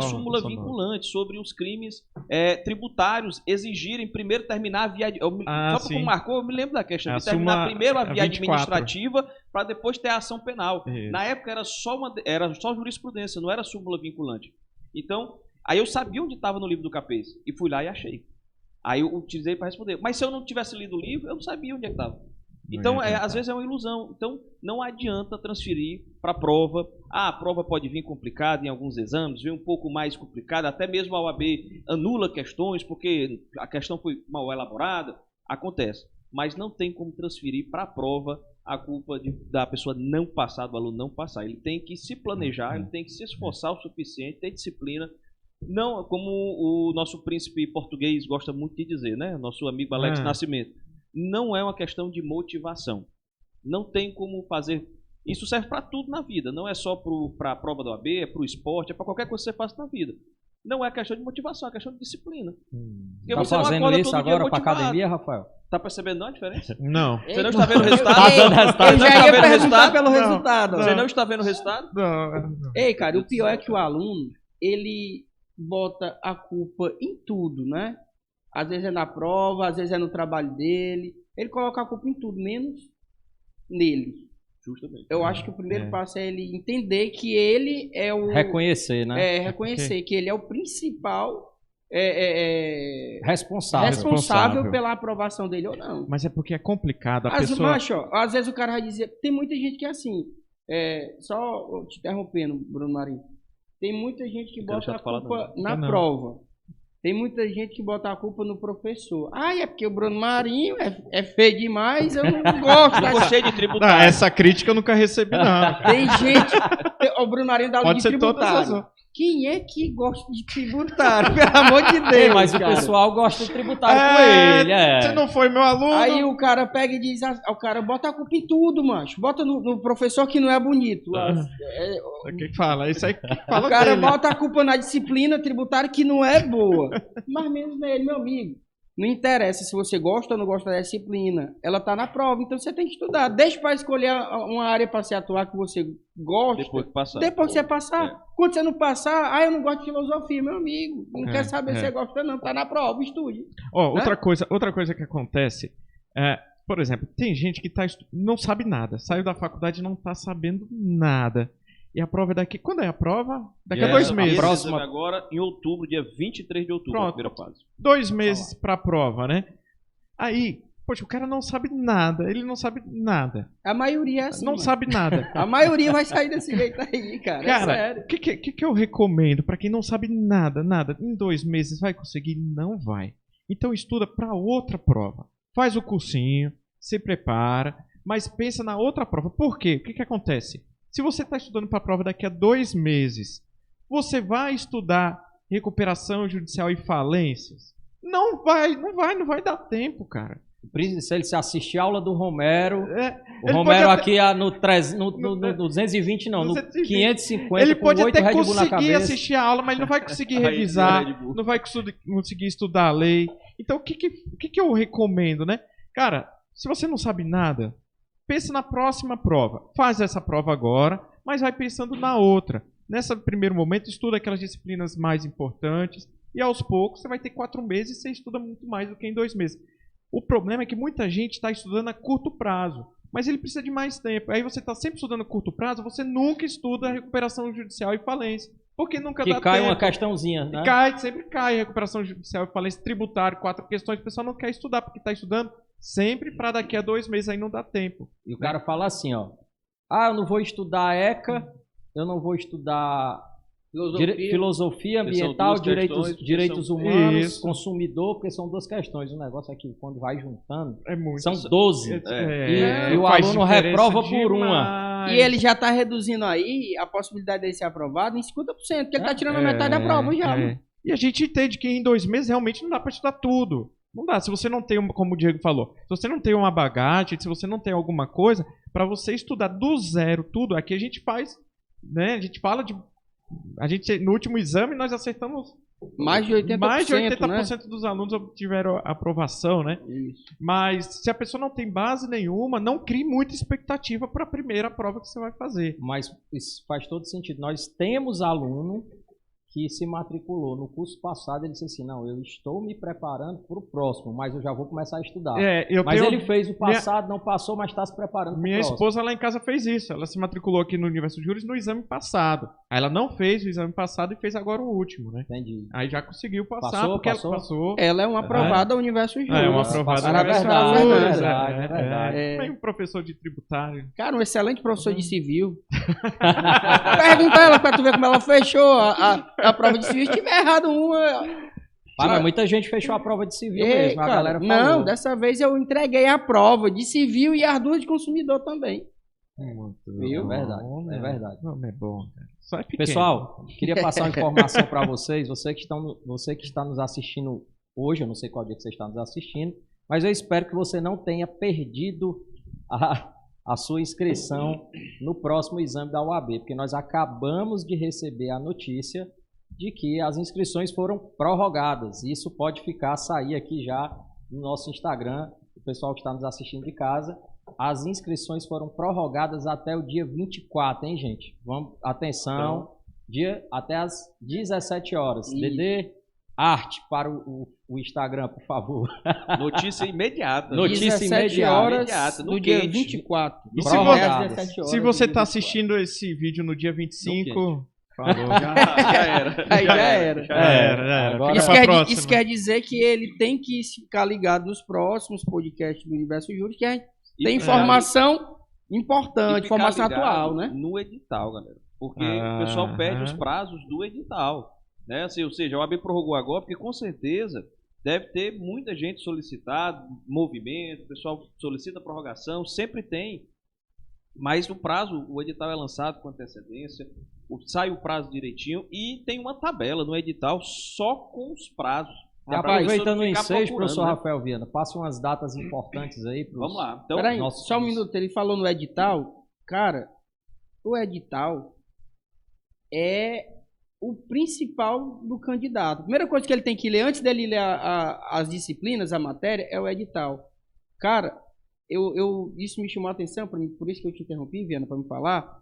súmula vinculante sobre os crimes tributários exigirem primeiro terminar a via... Só porque marcou, eu me lembro da questão. De terminar primeiro a via administrativa para depois ter a ação penal. Isso. Na época era só jurisprudência, não era súmula vinculante. Então, aí eu sabia onde estava no livro do Capês e fui lá e achei. Aí eu utilizei para responder. Mas se eu não tivesse lido o livro, eu não sabia onde é que estava. Então, às vezes é uma ilusão. Então, não adianta transferir para a prova. A prova pode vir complicada em alguns exames, vem um pouco mais complicada, até mesmo a OAB anula questões porque a questão foi mal elaborada. Acontece. Mas não tem como transferir para a prova a culpa da pessoa não passar, do aluno não passar. Ele tem que se planejar, ele tem que se esforçar o suficiente, ter disciplina. Não, como o nosso príncipe português gosta muito de dizer, né? Nosso amigo Alex Nascimento. Não é uma questão de motivação. Não tem como fazer... Isso serve para tudo na vida. Não é só para a prova da OAB, é para o esporte, é para qualquer coisa que você faça na vida. Não é questão de motivação, é questão de disciplina. Tá fazendo isso agora para academia, Rafael? Tá percebendo não a diferença? Não. Você não está vendo o resultado? Tá dando resultado. Eu já ia perguntar pelo resultado. Você não está vendo o resultado? Não. Ei, cara, o pior é que o aluno, ele bota a culpa em tudo, né? Às vezes é na prova, às vezes é no trabalho dele. Ele coloca a culpa em tudo, menos nele. Justamente. Eu acho que o primeiro passo é ele entender que ele é o... Reconhecer, né? Reconhecer que ele é o principal responsável pela aprovação dele ou não. Mas é porque é complicado. Macho, às vezes o cara vai dizer... Tem muita gente que é assim... só te interrompendo, Bruno Marinho. Tem muita gente que bota a culpa na prova. Tem muita gente que bota a culpa no professor. É porque o Bruno Marinho é feio demais, eu não gosto. Eu gostei de tributário. Essa crítica eu nunca recebi, não. Tem gente... O Bruno Marinho dá aula de tributário. Quem é que gosta de tributário? Pelo amor de Deus, mas cara. O pessoal gosta de tributário com ele. Você não foi meu aluno? Aí o cara pega e diz... O cara bota a culpa em tudo, macho. Bota no professor que não é bonito. Quem fala? Isso aí que fala o cara dele. bota a culpa na disciplina tributária que não é boa. Mas menos nele, meu amigo. Não interessa se você gosta ou não gosta da disciplina. Ela tá na prova, então você tem que estudar. Deixa para escolher uma área para se atuar que você gosta. Depois que você passar. Quando você não passar, eu não gosto de filosofia, meu amigo. Não quer saber se você gosta não. Tá na prova, estude. Outra coisa que acontece por exemplo, tem gente que não sabe nada. Saiu da faculdade e não tá sabendo nada. E a prova é daqui... Quando é a prova? Daqui a 2 meses. A próxima agora em outubro, dia 23 de outubro, a primeira fase. 2 meses para a prova, né? Aí, poxa, o cara não sabe nada. Ele não sabe nada. A maioria é assim. Não sabe nada. A maioria vai sair desse jeito aí, cara. Cara, é sério. O que eu recomendo para quem não sabe nada? Em 2 meses vai conseguir? Não vai. Então estuda para outra prova. Faz o cursinho, se prepara, mas pensa na outra prova. Por quê? O que acontece? Se você está estudando para a prova daqui a 2 meses, você vai estudar recuperação judicial e falências? Não vai dar tempo, cara. Se ele se assistir a aula do Romero, o Romero aqui no 220 não, no 550 ele pode até Red Bull na conseguir cabeça. assistir a aula, mas ele não vai conseguir revisar, não vai conseguir estudar a lei. Então o que eu recomendo, né? Cara, se você não sabe nada, pensa na próxima prova. Faz essa prova agora, mas vai pensando na outra. Nesse primeiro momento, estuda aquelas disciplinas mais importantes e aos poucos você vai ter 4 meses e você estuda muito mais do que em 2 meses. O problema é que muita gente está estudando a curto prazo, mas ele precisa de mais tempo. Aí você está sempre estudando a curto prazo, você nunca estuda a recuperação judicial e falência, porque nunca dá tempo. Que cai uma questãozinha, né? Sempre cai recuperação judicial e falência, tributário, 4 questões. O pessoal não quer estudar porque está estudando sempre para daqui a 2 meses, aí não dá tempo. E o cara fala assim, ó. Eu não vou estudar ECA, eu não vou estudar filosofia ambiental, direitos humanos, consumidor, porque são 2 questões. O negócio é que quando vai juntando, são 12. E o aluno reprova por uma. E ele já está reduzindo aí a possibilidade de ser aprovado em 50%, porque ele está tirando a metade da prova já. E a gente entende que em 2 meses realmente não dá para estudar tudo. Não dá. Se você não tem, como o Diego falou, se você não tem uma bagagem, se você não tem alguma coisa, para você estudar do zero tudo, aqui a gente faz, né? A gente fala de... no último exame nós acertamos mais de 80%, dos alunos obtiveram aprovação, né? Isso. Mas se a pessoa não tem base nenhuma, não crie muita expectativa para a primeira prova que você vai fazer. Mas isso faz todo sentido. Nós temos aluno que se matriculou no curso passado, ele disse assim, não, eu estou me preparando para o próximo, mas eu já vou começar a estudar. Ele fez o passado, não passou, mas está se preparando para o próximo. Minha esposa lá em casa fez isso, ela se matriculou aqui no Universo Júris no exame passado. Aí ela não fez o exame passado e fez agora o último, né? Entendi. Aí já conseguiu passar, porque ela passou. Ela é uma aprovada Universo Júris. É uma aprovada Universo Júris. É verdade. Tem um professor de tributário. Cara, um excelente professor de civil. Pergunta ela para tu ver como ela fechou a prova de civil. Se tiver errado uma... Mas muita gente fechou a prova de civil mesmo, cara, a galera falou. Não, dessa vez eu entreguei a prova de civil e as 2 de consumidor também. Viu? É verdade. Não é bom, cara. Só é pequeno. Pessoal, queria passar uma informação para vocês. Você que está nos assistindo hoje, eu não sei qual dia que você está nos assistindo, mas eu espero que você não tenha perdido a sua inscrição no próximo exame da UAB, porque nós acabamos de receber a notícia de que as inscrições foram prorrogadas. Isso pode sair aqui já no nosso Instagram, o pessoal que está nos assistindo de casa. As inscrições foram prorrogadas até o dia 24, hein, gente? Atenção, até às 17 horas. Dedê, arte para o Instagram, por favor. Notícia imediata. Notícia 17 horas do dia 24. E se você está assistindo esse vídeo no dia 25, Falou. Já era. Aí já era. Já era. Agora- Fica Isso pra quer, próxima. isso quer dizer que ele tem que ficar ligado nos próximos podcasts do Universo Juros, que a gente tem informação importante, ficar informação ligado atual, né? No edital, galera. Porque o pessoal perde os prazos do edital. Né? Assim, ou seja, a OAB prorrogou agora, porque com certeza deve ter muita gente solicitado, movimento, o pessoal solicita prorrogação, sempre tem. Mas o edital é lançado com antecedência, sai o prazo direitinho e tem uma tabela no edital só com os prazos. E aproveitando o ensejo, professor Rafael Viana, passa umas datas importantes aí. Vamos lá. Então, Peraí, só um minuto. Ele falou no edital. Cara, o edital é o principal do candidato. A primeira coisa que ele tem que ler, antes dele ler as disciplinas, a matéria, é o edital. Cara, isso me chamou a atenção, por isso que eu te interrompi, Viana, para me falar.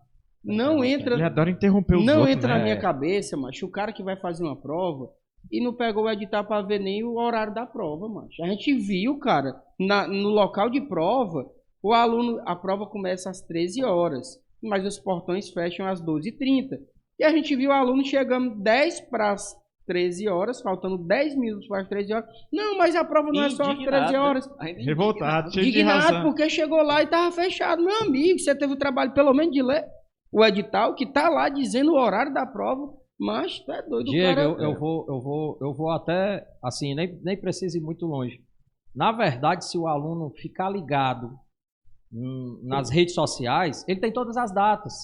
Não entra, Ele adora interromper os não outros, entra né? na minha cabeça, macho, o cara que vai fazer uma prova e não pegou o edital para ver nem o horário da prova, macho. A gente viu, cara, no local de prova, o aluno, a prova começa às 13 horas, mas os portões fecham às 12h30. E a gente viu o aluno chegando 10 para as 13 horas, faltando 10 minutos para as 13 horas. Não, mas a prova não é só às 13 horas. Revoltado, cheio de Indignado razão. porque chegou lá e estava fechado. Meu amigo, você teve o trabalho pelo menos de ler o edital, que tá lá dizendo o horário da prova, mas tu é doido. Diego, cara... eu vou até, assim, nem preciso ir muito longe. Na verdade, se o aluno ficar ligado nas redes sociais, ele tem todas as datas.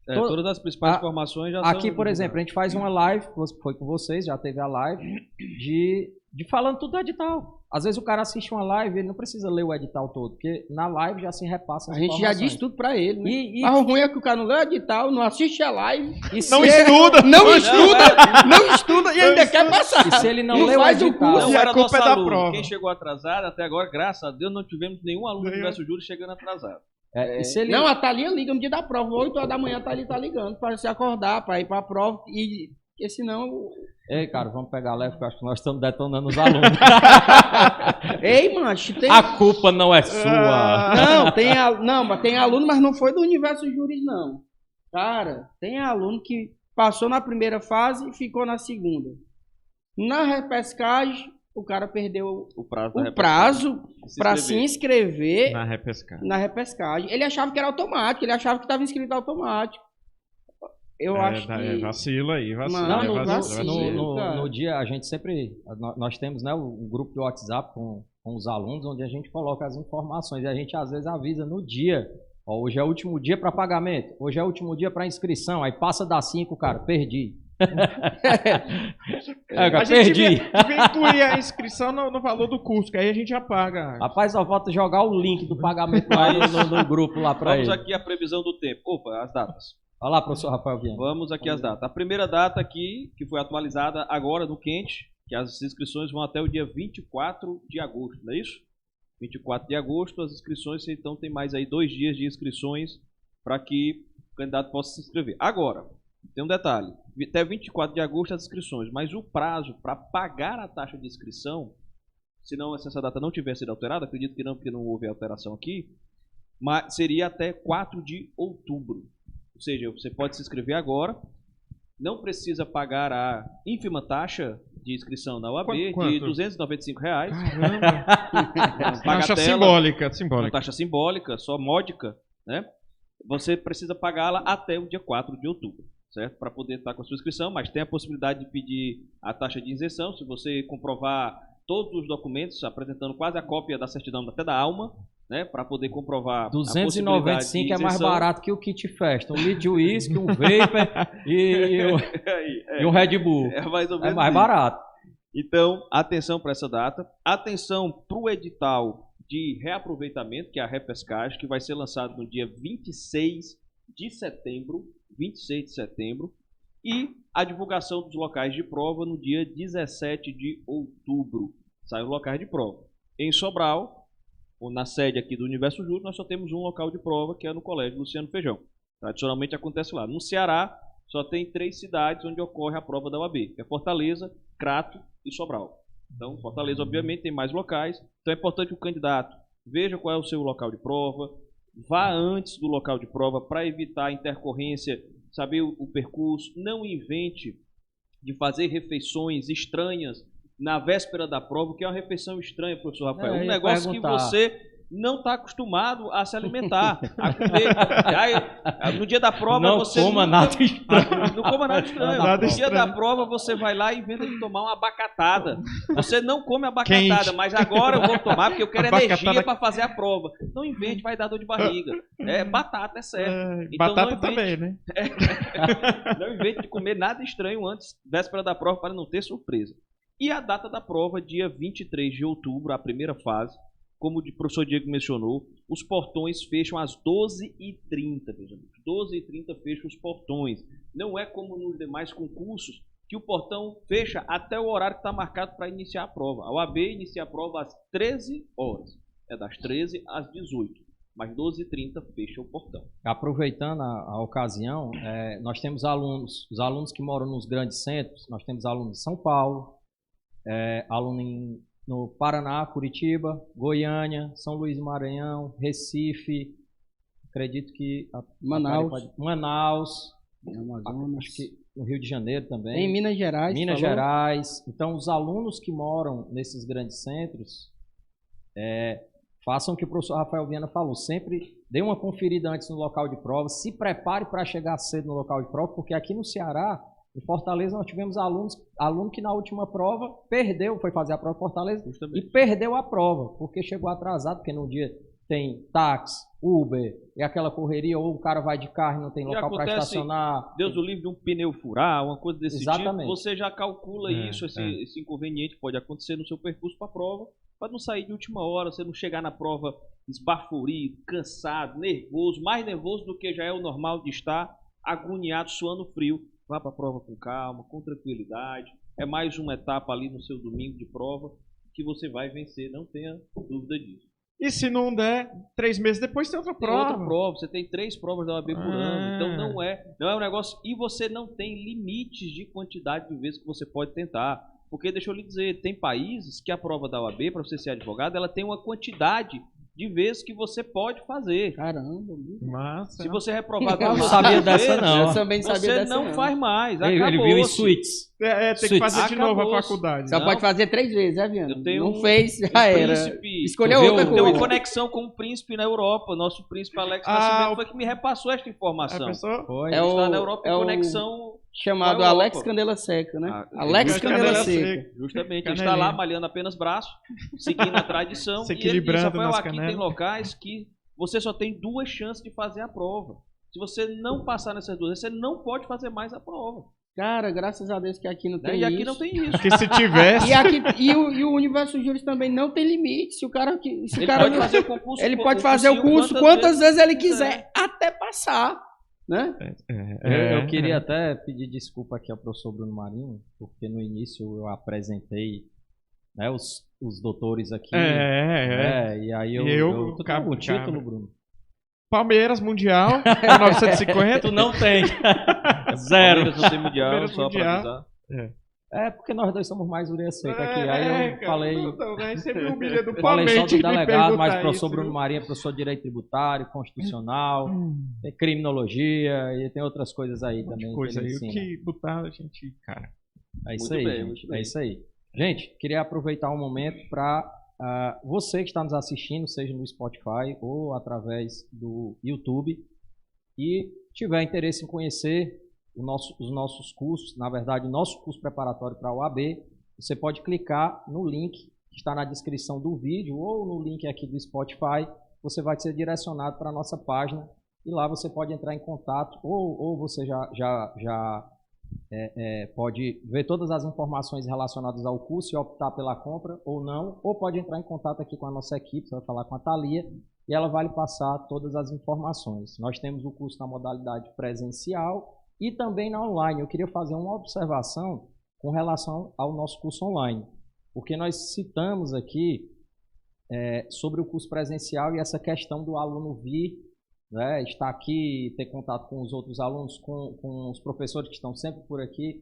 Todas as principais informações já são... Aqui, por exemplo, a gente faz uma live, foi com vocês, já teve a live, de falando tudo do edital. Às vezes o cara assiste uma live, ele não precisa ler o edital todo, porque na live já se repassa as A gente já disse tudo pra ele, né? Mas o ruim é que o cara não lê o edital, não assiste a live. Não estuda! Não estuda e ainda quer passar. E se ele não Não lê o faz o edital... curso. E a era culpa nosso é da aluno. prova. Quem chegou atrasado, até agora, graças a Deus, não tivemos nenhum aluno do Universo Juros chegando atrasado. e se ele... Não, a Thalia liga no dia da prova, 8 horas da manhã a Thalia tá ligando pra se acordar, pra ir pra prova, porque senão... Ei, cara, vamos pegar leve, porque eu acho que nós estamos detonando os alunos. Ei, mancho, tem... A culpa não é sua. Mas tem aluno, mas não foi do Universo Juris, não. Cara, tem aluno que passou na primeira fase e ficou na segunda. Na repescagem, o cara perdeu O prazo o prazo para se inscrever Na na repescagem. Ele achava que era automático, ele achava que estava inscrito automático. Eu acho que... Vacilo aí, vacilo. Mano, vacilo. No dia, a gente sempre... Nós temos, né, um grupo de WhatsApp com os alunos, onde a gente coloca as informações. E a gente, às vezes, avisa no dia. Ó, hoje é o último dia para pagamento. Hoje é o último dia para inscrição. Aí passa das 5, cara, perdi. A gente devia incluir a inscrição no valor do curso, que aí a gente já paga. Rapaz, só falta jogar o link do pagamento lá no grupo lá para ele. Vamos aqui a previsão do tempo. Opa, as datas. Olha lá, professor Rafael Viana. Vamos aqui as datas. A primeira data aqui, que foi atualizada agora no quente, que as inscrições vão até o dia 24 de agosto, não é isso? 24 de agosto, as inscrições, então tem mais aí 2 dias de inscrições para que o candidato possa se inscrever. Agora, tem um detalhe, até 24 de agosto as inscrições, mas o prazo para pagar a taxa de inscrição, se essa data não tiver sido alterada, acredito que não, porque não houve alteração aqui, mas seria até 4 de outubro. Ou seja, você pode se inscrever agora, não precisa pagar a ínfima taxa de inscrição na UAB de R$ 295. Caramba! Taxa Bagatela, simbólica. uma taxa simbólica, só módica, né? Você precisa pagá-la até o dia 4 de outubro, certo? Para poder estar com a sua inscrição, mas tem a possibilidade de pedir a taxa de isenção, se você comprovar todos os documentos, apresentando quase a cópia da certidão até da alma, né, para poder comprovar 295 é mais barato que o kit festa, um litro de uísque, um vapor e um Red Bull. É mais ou menos é mais isso. barato. Então, atenção para essa data. Atenção para o edital de reaproveitamento, que é a repescagem, que vai ser lançado no dia 26 de setembro. E a divulgação dos locais de prova no dia 17 de outubro. Sai os locais de prova. Em Sobral, na sede aqui do Universo Juros, nós só temos um local de prova, que é no Colégio Luciano Feijão. Tradicionalmente acontece lá. No Ceará, só tem 3 cidades onde ocorre a prova da UAB, que é Fortaleza, Crato e Sobral. Então, Fortaleza, obviamente, tem mais locais. Então, é importante que o candidato veja qual é o seu local de prova, vá antes do local de prova para evitar a intercorrência saber o percurso, não invente de fazer refeições estranhas na véspera da prova, que é uma refeição estranha, professor Rafael. Um negócio que você não está acostumado a se alimentar, a comer. Aí, no dia da prova não você coma nada estranho. Não coma nada estranho. Nada No dia estranho. da prova você vai lá e inventa de tomar uma abacatada. Você não come abacatada, Quente. mas agora eu vou tomar porque eu quero Abacatada. energia para fazer a prova. Não invente, vai dar dor de barriga. Batata é certo. Então, Batata não invente- também, né? Não invente de comer nada estranho antes, véspera da prova, para não ter surpresa. E a data da prova, dia 23 de outubro, a primeira fase, como o professor Diego mencionou, os portões fecham às 12h30, meus amigos. 12h30 fecham os portões. Não é como nos demais concursos, que o portão fecha até o horário que está marcado para iniciar a prova. A OAB inicia a prova às 13 horas. É das 13 às 18. Mas 12h30 fecha o portão. Aproveitando a ocasião, nós temos alunos, os alunos que moram nos grandes centros, nós temos alunos em São Paulo, aluno no Paraná, Curitiba, Goiânia, São Luís do Maranhão, Recife, acredito que Manaus, acho que no Rio de Janeiro também. Em Minas Gerais. Minas Gerais. Então, os alunos que moram nesses grandes centros, façam o que o professor Rafael Viana falou, sempre dê uma conferida antes no local de prova, se prepare para chegar cedo no local de prova, porque aqui no Ceará, em Fortaleza, nós tivemos aluno que na última prova perdeu, foi fazer a prova em Fortaleza e perdeu a prova, porque chegou atrasado, porque no dia tem táxi, Uber, e aquela correria, ou o cara vai de carro e não tem local para estacionar. Deus o livre de um pneu furar, uma coisa desse Exatamente. tipo, você já calcula isso, esse inconveniente pode acontecer no seu percurso para a prova, para não sair de última hora, você não chegar na prova esbaforido, cansado, nervoso, mais nervoso do que já é o normal de estar, agoniado, suando frio. Vá para a prova com calma, com tranquilidade. É mais uma etapa ali no seu domingo de prova que você vai vencer, não tenha dúvida disso. E se não der, 3 meses depois tem outra prova. Tem outra prova, você tem 3 provas da OAB por ano, então não é um negócio... E você não tem limites de quantidade de vezes que você pode tentar. Porque, deixa eu lhe dizer, tem países que a prova da OAB, para você ser advogado, ela tem uma quantidade de vezes que você pode fazer. Caramba, massa. Se você reprovar Eu não sabia dessa, não. Eu também sabia você dessa, não faz mais. Ele viu em suítes. Tem que fazer de novo a Acabou-se. faculdade. Só Não. pode fazer 3 vezes, né, Viana? Eu tenho Não fez, já era. príncipe. Escolheu Tu viu? outra Tem uma coisa. conexão com o príncipe na Europa. Nosso príncipe Alex Ah, Nascimento o- foi que me repassou esta informação. A pessoa... Foi. É Ele o- está na Europa é em o- conexão... Chamado Na Europa. Alex Candela Seca, né? Ah, Alex Candela Candela Seca. Seca. Justamente, ele Canelinha. está lá malhando apenas braço, seguindo a tradição. Se E ele disse, equilibrando Rafael, nas aqui canelas. tem locais que você só tem 2 chances de fazer a prova. Se você não passar nessas 2, você não pode fazer mais a prova. Cara, graças a Deus que aqui não Né? tem E aqui isso. não tem isso. Que se tivesse... E o Universo Júris também não tem limite. Se o cara, se o Ele cara pode não- fazer o concurso. ele pode fazer o curso quantas vezes ele quiser, até passar, né? Eu queria até pedir desculpa aqui ao professor Bruno Marinho, porque no início eu apresentei, né, os doutores aqui. E aí tu tem cabo, algum título, cabo. Bruno? Palmeiras, Mundial, 1950. Tu não tem. Zero. Zero. Não tem mundial, Palmeiras só mundial. para avisar. É porque nós dois somos mais ureia seca aqui. Aí eu cara, falei. Não, né? Você me humilha do Falei só Palmeiras. do delegado, mas o professor Bruno Marinho é professor de Direito Tributário, Constitucional, tem Criminologia e tem outras coisas aí também. que Coisa ele aí, o ensina. que botar a gente, cara. É isso Muito aí, bem, gente. muito bem. É isso aí. Gente, queria aproveitar um momento para você que está nos assistindo, seja no Spotify ou através do YouTube, e tiver interesse em conhecer os nossos cursos, na verdade, o nosso curso preparatório para a OAB, você pode clicar no link que está na descrição do vídeo ou no link aqui do Spotify, você vai ser direcionado para a nossa página e lá você pode entrar em contato ou você já pode ver todas as informações relacionadas ao curso e optar pela compra ou não, ou pode entrar em contato aqui com a nossa equipe, você vai falar com a Thalia e ela vai lhe passar todas as informações. Nós temos o curso na modalidade presencial e também na online. Eu queria fazer uma observação com relação ao nosso curso online, porque nós citamos aqui sobre o curso presencial e essa questão do aluno vir, né, estar aqui, ter contato com os outros alunos, com os professores que estão sempre por aqui,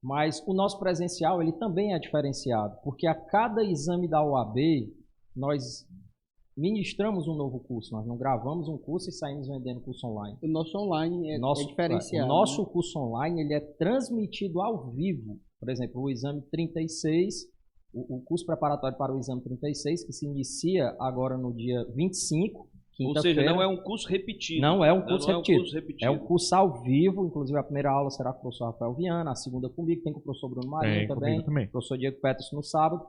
mas o nosso presencial ele também é diferenciado, porque a cada exame da OAB nós ministramos um novo curso, nós não gravamos um curso e saímos vendendo curso online. O nosso online é diferenciado. O nosso curso online ele é transmitido ao vivo. Por exemplo, o exame 36, o curso preparatório para o exame 36, que se inicia agora no dia 25, ou seja, não é um curso repetido. Não é um curso repetido. É um curso repetido. É um curso ao vivo, inclusive a primeira aula será com o professor Rafael Viana, a segunda comigo, tem com o professor Bruno Marinho também, o professor Diego Peterson no sábado.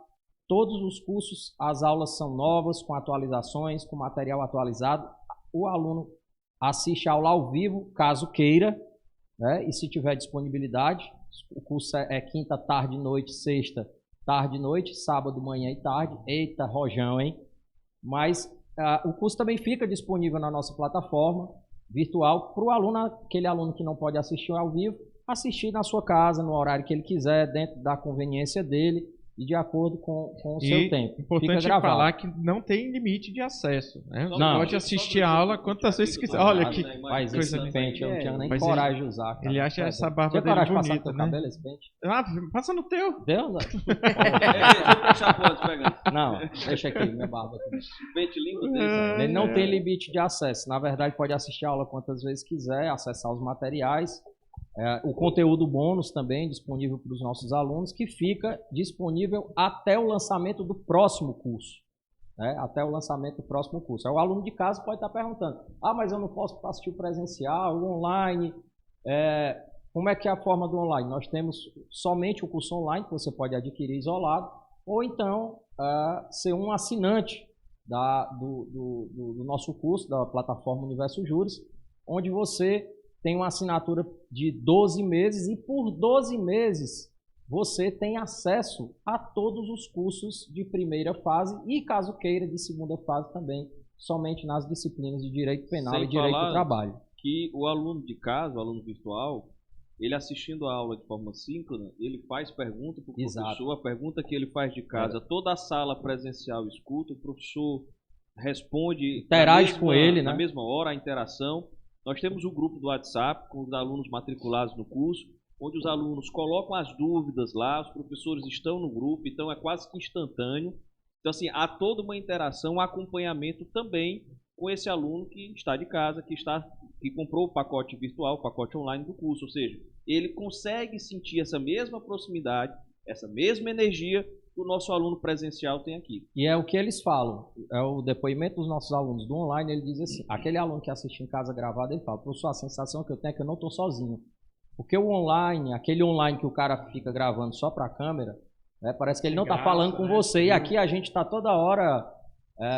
Todos os cursos, as aulas são novas, com atualizações, com material atualizado. O aluno assiste a aula ao vivo, caso queira, né? E se tiver disponibilidade. O curso é quinta, tarde, noite, sexta, tarde, noite, sábado, manhã e tarde. Eita, rojão, hein? Mas o curso também fica disponível na nossa plataforma virtual para o aluno, aquele aluno que não pode assistir ao vivo, assistir na sua casa, no horário que ele quiser, dentro da conveniência dele e de acordo com o seu tempo. Importante falar que não tem limite de acesso. Né? Você não, pode assistir a aula quantas vezes quiser. Olha que faz esse pente, eu não tinha nem coragem de usar. Cara. Ele acha essa barba dele bonita, né? Cabelo, esse pente? Passa no teu. Deu? Não, deixa aqui, minha barba aqui. Pente lindo dele. Ele não tem limite de acesso. Na verdade, pode assistir a aula quantas vezes quiser, acessar os materiais. O conteúdo bônus também disponível para os nossos alunos, que fica disponível até o lançamento do próximo curso. Né? Até o lançamento do próximo curso. O aluno de casa pode estar perguntando, mas eu não posso assistir o presencial, o online, como é que é a forma do online? Nós temos somente o curso online, que você pode adquirir isolado, ou então ser um assinante do nosso curso, da plataforma Universo Juros, onde você tem uma assinatura de 12 meses e por 12 meses você tem acesso a todos os cursos de primeira fase e, caso queira, de segunda fase também, somente nas disciplinas de Direito Penal e Direito do Trabalho. Que o aluno de casa, o aluno virtual, ele assistindo a aula de forma síncrona, ele faz pergunta para o professor, a pergunta que ele faz de casa, toda a sala presencial escuta, o professor responde, interage com ele, né? Na mesma hora, a interação. Nós temos um grupo do WhatsApp com os alunos matriculados no curso, onde os alunos colocam as dúvidas lá, os professores estão no grupo, então é quase que instantâneo. Então, assim, há toda uma interação, um acompanhamento também com esse aluno que está de casa, que comprou o pacote virtual, o pacote online do curso. Ou seja, ele consegue sentir essa mesma proximidade, essa mesma energia que o nosso aluno presencial tem aqui. E é o que eles falam, é o depoimento dos nossos alunos do online, ele diz assim, aquele aluno que assiste em casa gravado, ele fala, professor, a sensação que eu tenho é que eu não estou sozinho. Porque o online, aquele online que o cara fica gravando só para a câmera, parece que ele não está falando com você, e aqui a gente está toda hora...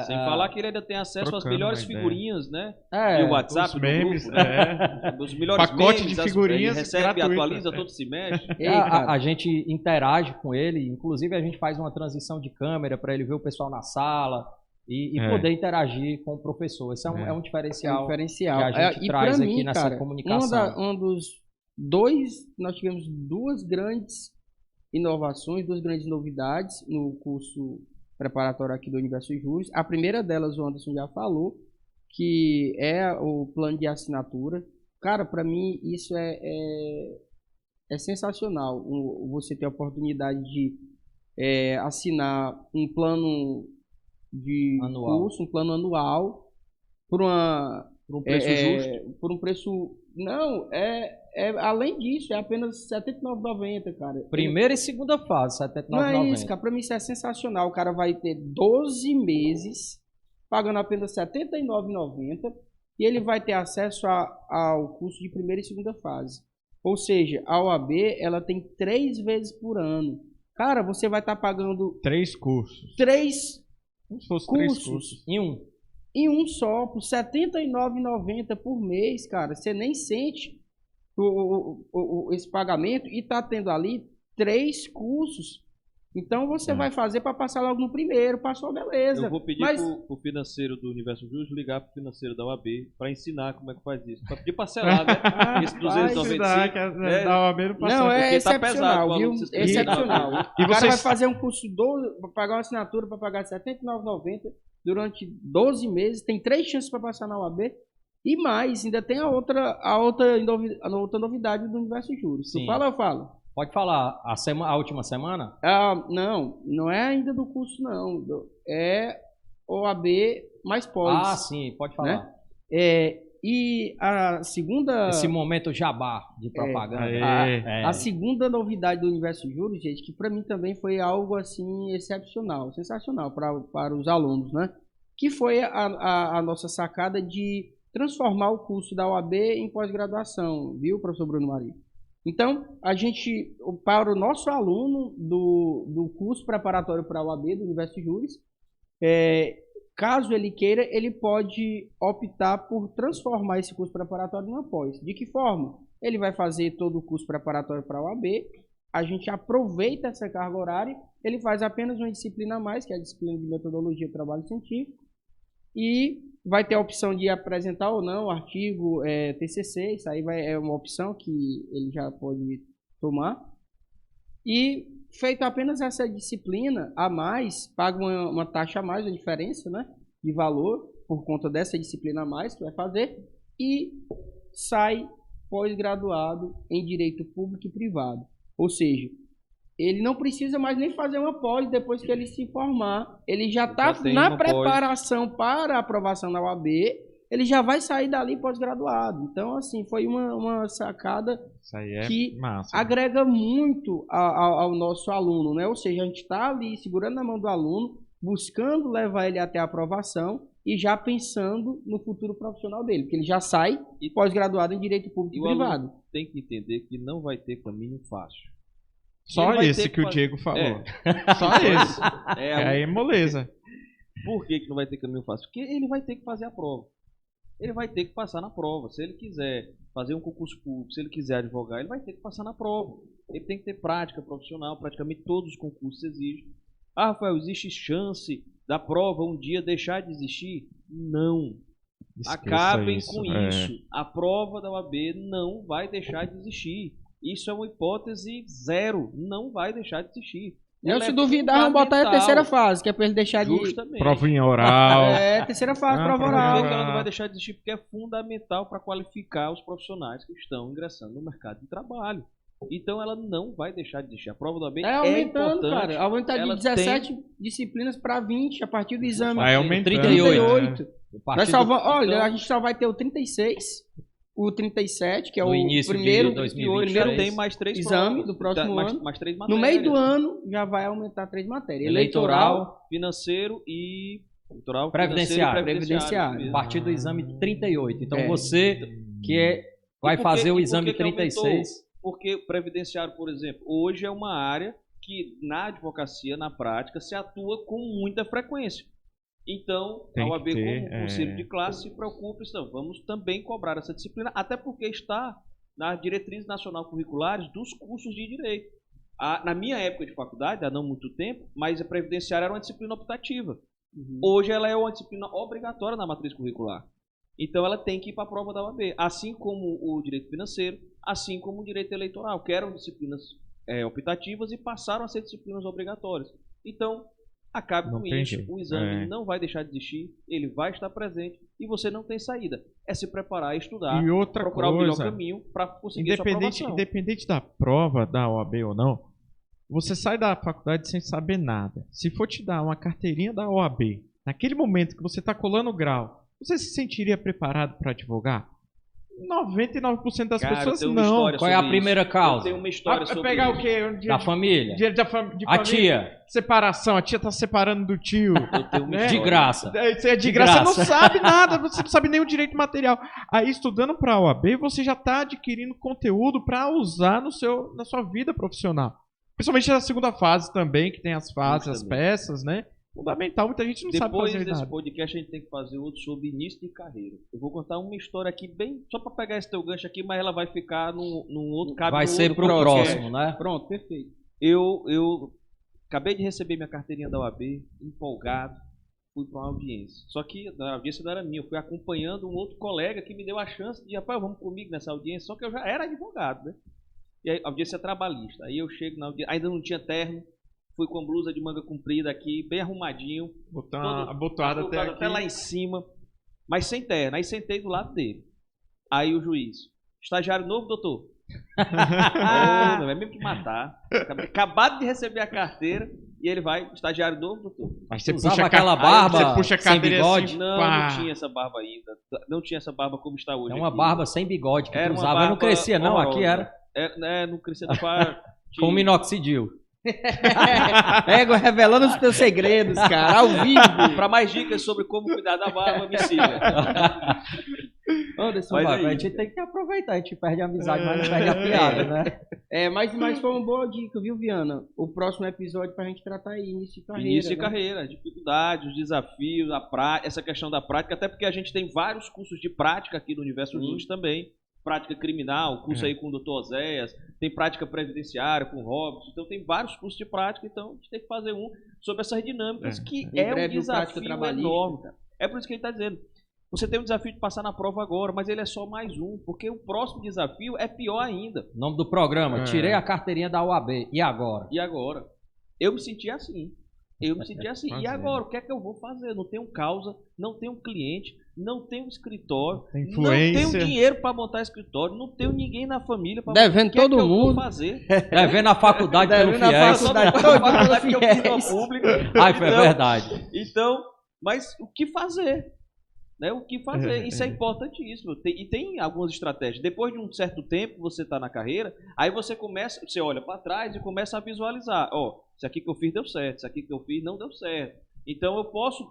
Sem falar que ele ainda tem acesso às melhores figurinhas, né? E o WhatsApp, os memes, grupo, né? Os melhores pacote memes, de figurinhas, ele recebe, atualiza, todo se mexe. A gente interage com ele, inclusive a gente faz uma transição de câmera para ele ver o pessoal na sala e poder interagir com o professor. Isso é um diferencial, que a gente traz aqui nessa comunicação. Nós tivemos duas grandes inovações, duas grandes novidades no curso preparatório aqui do Universo Juros. A primeira delas, o Anderson já falou, que é o plano de assinatura. Cara, para mim isso é sensacional. Você ter a oportunidade de assinar um plano de curso, um plano anual, por um preço justo. Por um preço... Não, além disso, é apenas R$ 79,90, cara. Primeira e segunda fase, R$ 79,90. Não é isso, cara. Pra mim isso é sensacional. O cara vai ter 12 meses, pagando apenas R$ 79,90, e ele vai ter acesso ao curso de primeira e segunda fase. Ou seja, a OAB, ela tem 3 vezes por ano. Cara, você vai estar pagando... 3 cursos. 3 Como se fosse cursos. 3 cursos. Em um só, por R$ 79,90 por mês, cara. Você nem sente esse pagamento e tá tendo ali 3 cursos. Então você vai fazer para passar logo no primeiro, passou, beleza. Eu vou pedir pro financeiro do Universo Juros ligar pro financeiro da OAB para ensinar como é que faz isso. Para pedir parcelar, né? Esse 295. Da OAB não passa. Não, é excepcional, tá pesado, viu? Excepcional. O cara vai fazer um curso, pagar uma assinatura para pagar R$ 79,90 durante 12 meses, tem 3 chances para passar na OAB. E mais, ainda tem a outra novidade do Universo Juros. Se fala, eu falo. Pode falar. A última semana? Não é ainda do curso, não. É OAB mais pós. Ah, sim, pode falar. E a segunda... Esse momento jabá de propaganda. A segunda novidade do Universo Juros, gente, que para mim também foi algo assim excepcional, sensacional para os alunos, né? Que foi a nossa sacada de transformar o curso da OAB em pós-graduação, viu, professor Bruno Maria? Então, a gente, para o nosso aluno do curso preparatório para a OAB, do Universo Juros, caso ele queira, ele pode optar por transformar esse curso preparatório em uma pós. De que forma? Ele vai fazer todo o curso preparatório para a OAB, a gente aproveita essa carga horária, ele faz apenas uma disciplina a mais, que é a disciplina de metodologia do trabalho científico, e vai ter a opção de apresentar ou não o artigo TCC, isso aí é uma opção que ele já pode tomar. E feito apenas essa disciplina a mais, paga uma taxa a mais, a diferença, né, de valor, por conta dessa disciplina a mais que vai fazer, e sai pós-graduado em Direito Público e Privado. Ou seja, ele não precisa mais nem fazer uma pós depois que ele se formar. Ele já está na preparação para a aprovação da OAB, ele já vai sair dali pós-graduado. Então, assim, foi uma sacada que massa, agrega muito ao nosso aluno, né? Ou seja, a gente está ali segurando na mão do aluno, buscando levar ele até a aprovação e já pensando no futuro profissional dele, porque ele já sai pós-graduado em Direito Público e Privado. Tem que entender que não vai ter caminho fácil. Só esse que o Diego falou. Só esse. Aí, moleza. Por que não vai ter caminho fácil? Porque ele vai ter que fazer a prova. Ele vai ter que passar na prova. Se ele quiser fazer um concurso público, se ele quiser advogar, ele vai ter que passar na prova. Ele tem que ter prática profissional, praticamente todos os concursos exigem. Ah, Rafael, existe chance da prova um dia deixar de existir? Não. Acabem com isso. A prova da OAB não vai deixar de existir. Isso é uma hipótese zero. Não vai deixar de existir. Se duvidar, vamos botar a terceira fase, que é para ele deixar Justamente. de... Provinha oral. Terceira fase, prova oral. Por que ela não vai deixar de existir? Porque é fundamental para qualificar os profissionais que estão ingressando no mercado de trabalho. Então, ela não vai deixar de existir. A prova do OAB é importante. Cara. Aumentar de 17 disciplinas para 20 a partir do exame. Vai aumentando. 38. Vai salvar, olha, a gente só vai ter o 36... O 37, que é o início primeiro de 2023. Tem mais 3 exame provas, do próximo ano. Mais 3 No matérias. meio do ano já vai aumentar 3 matérias. Eleitoral, financeiro e previdenciário. A partir do exame 38. Então você que vai fazer o exame 36. Porque o previdenciário, por exemplo, hoje é uma área que na advocacia, na prática, se atua com muita frequência. Então, a OAB, como conselho de classe, se preocupa, então, vamos também cobrar essa disciplina, até porque está nas diretrizes nacional curriculares dos cursos de direito. Na minha época de faculdade, há não muito tempo, mas a previdenciária era uma disciplina optativa. Hoje ela é uma disciplina obrigatória na matriz curricular. Então ela tem que ir para a prova da OAB, assim como o direito financeiro, assim como o direito eleitoral, que eram disciplinas optativas e passaram a ser disciplinas obrigatórias. Então, acabe com isso, o exame não vai deixar de existir, ele vai estar presente e você não tem saída. É se preparar, estudar, procurar o melhor caminho para conseguir a sua aprovação. Independente da prova da OAB ou não, você sai da faculdade sem saber nada. Se for te dar uma carteirinha da OAB, naquele momento que você está colando o grau, você se sentiria preparado para advogar? 99% das pessoas não. Qual é a primeira causa? Eu tenho uma história sobre pegar isso. O quê? Da família. De a família. tia. Separação. A tia tá separando do tio. Eu tenho uma De graça. Isso é de graça. Você não sabe nada. Você não sabe nem o direito material. Aí, estudando para a OAB, você já está adquirindo conteúdo para usar na sua vida profissional. Principalmente na segunda fase também, que tem as fases, as peças, né? Fundamental, muita gente não sabe fazer nada. Depois desse podcast a gente tem que fazer outro sobre início de carreira. Eu vou contar uma história aqui bem, só para pegar esse teu gancho aqui, mas ela vai ficar num outro cabe. Vai ser pro próximo, né? Pronto, perfeito. Eu acabei de receber minha carteirinha da OAB, empolgado, fui para uma audiência. Só que a audiência não era minha, eu fui acompanhando um outro colega que me deu a chance de, rapaz, vamos comigo nessa audiência, só que eu já era advogado, né? E a audiência é trabalhista. Aí eu chego na audiência, ainda não tinha terno. Fui com blusa de manga comprida aqui, bem arrumadinho. Abotoado até lá em cima, mas sem terno. Aí sentei do lado dele. Aí o juiz, estagiário novo, doutor? Vai mesmo que matar. Acabado de receber a carteira E ele vai, estagiário novo, doutor. Aí você Usava puxa aquela aí barba você puxa a sem cadeira bigode? assim, Não, pá. não tinha essa barba ainda. Não tinha essa barba como está hoje. É uma aqui. barba sem bigode que Era tu uma usava. Eu não barba crescia, não. Aqui horrorosa. era Não crescia não para... com minoxidil. Ego revelando os teus segredos, cara, ao vivo. Para mais dicas sobre como cuidar da barba, me siga. Anderson, Mas vai, aí- a gente tem que aproveitar. A gente perde a amizade, mas não perde a piada, né? Mas foi uma boa dica, viu, Viana? O próximo episódio pra gente tratar aí, início de carreira. Início de né? carreira, dificuldades, os desafios, essa questão da prática, até porque a gente tem vários cursos de prática aqui no Universo Juros também. Prática criminal, curso aí com o Dr. Oséias, tem prática previdenciária com o Robson, então tem vários cursos de prática, então a gente tem que fazer um sobre essas dinâmicas, que Em é um breve, o prática desafio trabalhista. enorme. É por isso que ele está dizendo, você tem um desafio de passar na prova agora, mas ele é só mais um, porque o próximo desafio é pior ainda. Nome do programa, tirei a carteirinha da UAB. E agora? E agora? Eu me senti assim. E agora? O que é que eu vou fazer? Não tenho causa, não tenho cliente, não tenho escritório, Tem não tenho influência. dinheiro para montar escritório, não tenho ninguém na família para Devendo o que é todo que eu mundo. vou fazer? Devendo a faculdade pelo Devendo a FIES. faculdade. Só depois da faculdade que eu fiz uma Fiéis. pública. Ai, foi verdade. Então, mas o que fazer? Né? O que fazer? Isso é importantíssimo. E tem algumas estratégias. Depois de um certo tempo, você está na carreira, aí você olha para trás e começa a visualizar. Ó, isso aqui que eu fiz deu certo, isso aqui que eu fiz não deu certo. Então eu posso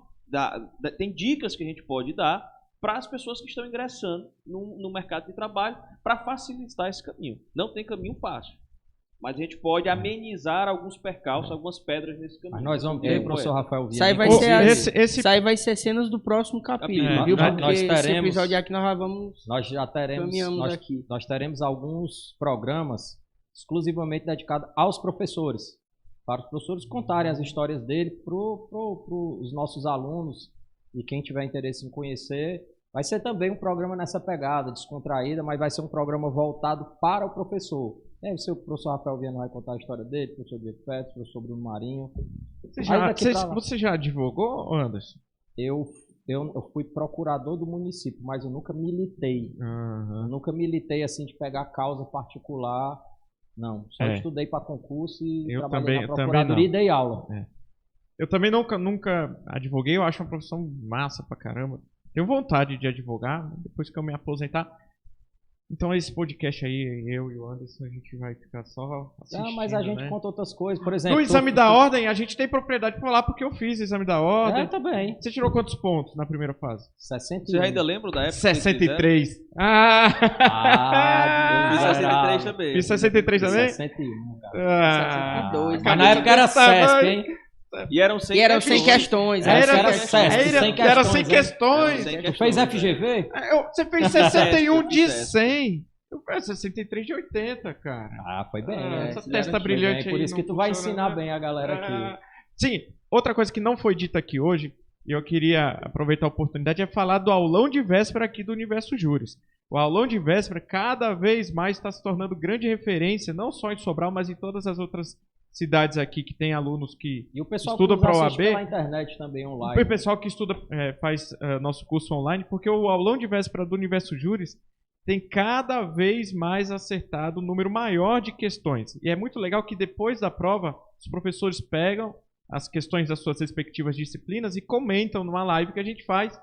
tem dicas que a gente pode dar para as pessoas que estão ingressando no mercado de trabalho para facilitar esse caminho. Não tem caminho fácil. Mas a gente pode amenizar alguns percalços, algumas pedras nesse caminho. Mas nós vamos ter, professor Rafael Isso aí Viana. vai inclusive, ser isso aí vai ser cenas do próximo capítulo, É, viu? nós Porque esse teremos- episódio aqui nós já vamos Nós já teremos, caminhamos aqui. nós teremos alguns programas exclusivamente dedicados aos professores. Para os professores contarem as histórias dele para os nossos alunos e quem tiver interesse em conhecer. Vai ser também um programa nessa pegada, descontraída, mas vai ser um programa voltado para o professor. O seu professor Rafael Viana vai contar a história dele, o professor Diego Petros, o professor Bruno Marinho. Você já advogou, Anderson? Eu fui procurador do município, mas eu nunca militei. Eu nunca militei assim de pegar causa particular. Não, só estudei para concurso e Eu trabalhei na também procuradoria não. e dei aula. Eu também nunca advoguei, eu acho uma profissão massa pra caramba. Tenho vontade de advogar, depois que eu me aposentar. Então esse podcast aí, eu e o Anderson, a gente vai ficar só assistindo, Mas a gente né? conta outras coisas. Por exemplo, No exame da ordem, a gente tem propriedade pra falar porque eu fiz o exame da ordem. também. Você tirou quantos pontos na primeira fase? 61. Você ainda lembra da época? que vocês fizeram? 63. Ah! Ah, Fiz miserável. 63 também. Fiz 63 também? 61, cara. Ah, 62. Mas na época era CESP, hein? E eram 100 E eram 100 questões. Era CESP, era 100 era 100 questões, questões. Tu fez FGV? Você fez 61 de Sucesso. 100. Eu fiz 63 de 80, cara. Ah, foi bem. Essa sim, testa Foi brilhante bem. Por aí isso não que tu vai funciona, ensinar né? bem a galera aqui. Sim, outra coisa que não foi dita aqui hoje, e eu queria aproveitar a oportunidade, é falar do aulão de véspera aqui do Universo Júris. O aulão de véspera cada vez mais está se tornando grande referência, não só em Sobral, mas em todas as outras cidades aqui que tem alunos que E o pessoal estuda que pra nos OAB. assiste pela internet também online. o pessoal que estuda, faz nosso curso online, porque o aulão de véspera do Universo Júris tem cada vez mais acertado um número maior de questões. E é muito legal que depois da prova, os professores pegam as questões das suas respectivas disciplinas e comentam numa live que a gente faz.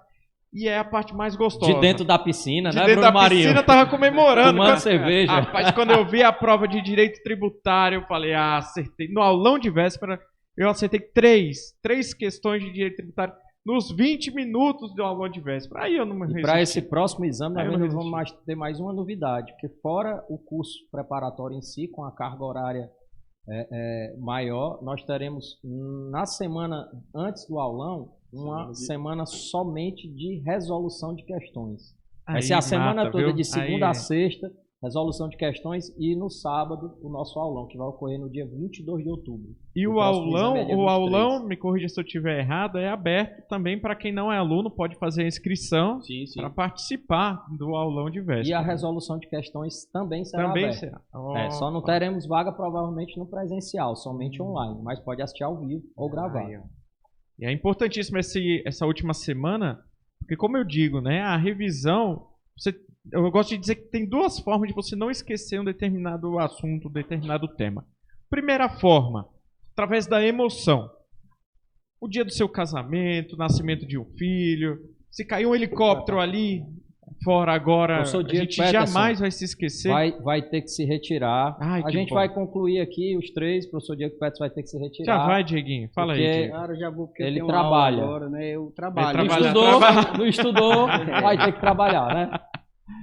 E é a parte mais gostosa. De dentro da piscina, De né, dentro Bruno da Marinho? piscina, tava comemorando. Tomando Quando- cerveja. Rapaz, quando eu vi a prova de direito tributário, eu falei, acertei. No aulão de véspera, eu acertei três questões de direito tributário nos 20 minutos do aulão de véspera. Aí eu não me E resisti. para esse próximo exame, Aí eu nós não vamos ter mais uma novidade, porque fora o curso preparatório em si, com a carga horária maior, nós teremos na semana antes do aulão, uma semana somente de resolução de questões. Vai Aí ser a semana mata, toda, viu? de segunda Aí- a sexta, resolução de questões, e no sábado, o nosso aulão, que vai ocorrer no dia 22 de outubro. E O o próximo aulão, exame é dia o 23. aulão, me corrija se eu estiver errado, é aberto também para quem não é aluno, pode fazer a inscrição Sim, sim. para participar do aulão de véspera. E a resolução de questões também será também aberta. será. Só não teremos vaga provavelmente no presencial, somente online, mas pode assistir ao vivo ou gravar. Aí, ó. E é importantíssimo essa última semana, porque como eu digo, né, a revisão, eu gosto de dizer que tem duas formas de você não esquecer um determinado assunto, um determinado tema. Primeira forma, através da emoção. O dia do seu casamento, nascimento de um filho, se cair um helicóptero ali fora agora, Professor a Diego gente Peterson jamais vai se esquecer. vai ter que se retirar. Ai, A que gente bom. vai concluir aqui os três. O professor Diego Peterson vai ter que se retirar. Já vai, Dieguinho. Fala aí, Porque- Diego. Cara, eu já vou porque eu Ele tenho trabalha. aula agora, né? Eu trabalho. Não Trabalha, estudou, trabalha. não estudou, vai ter que trabalhar, né?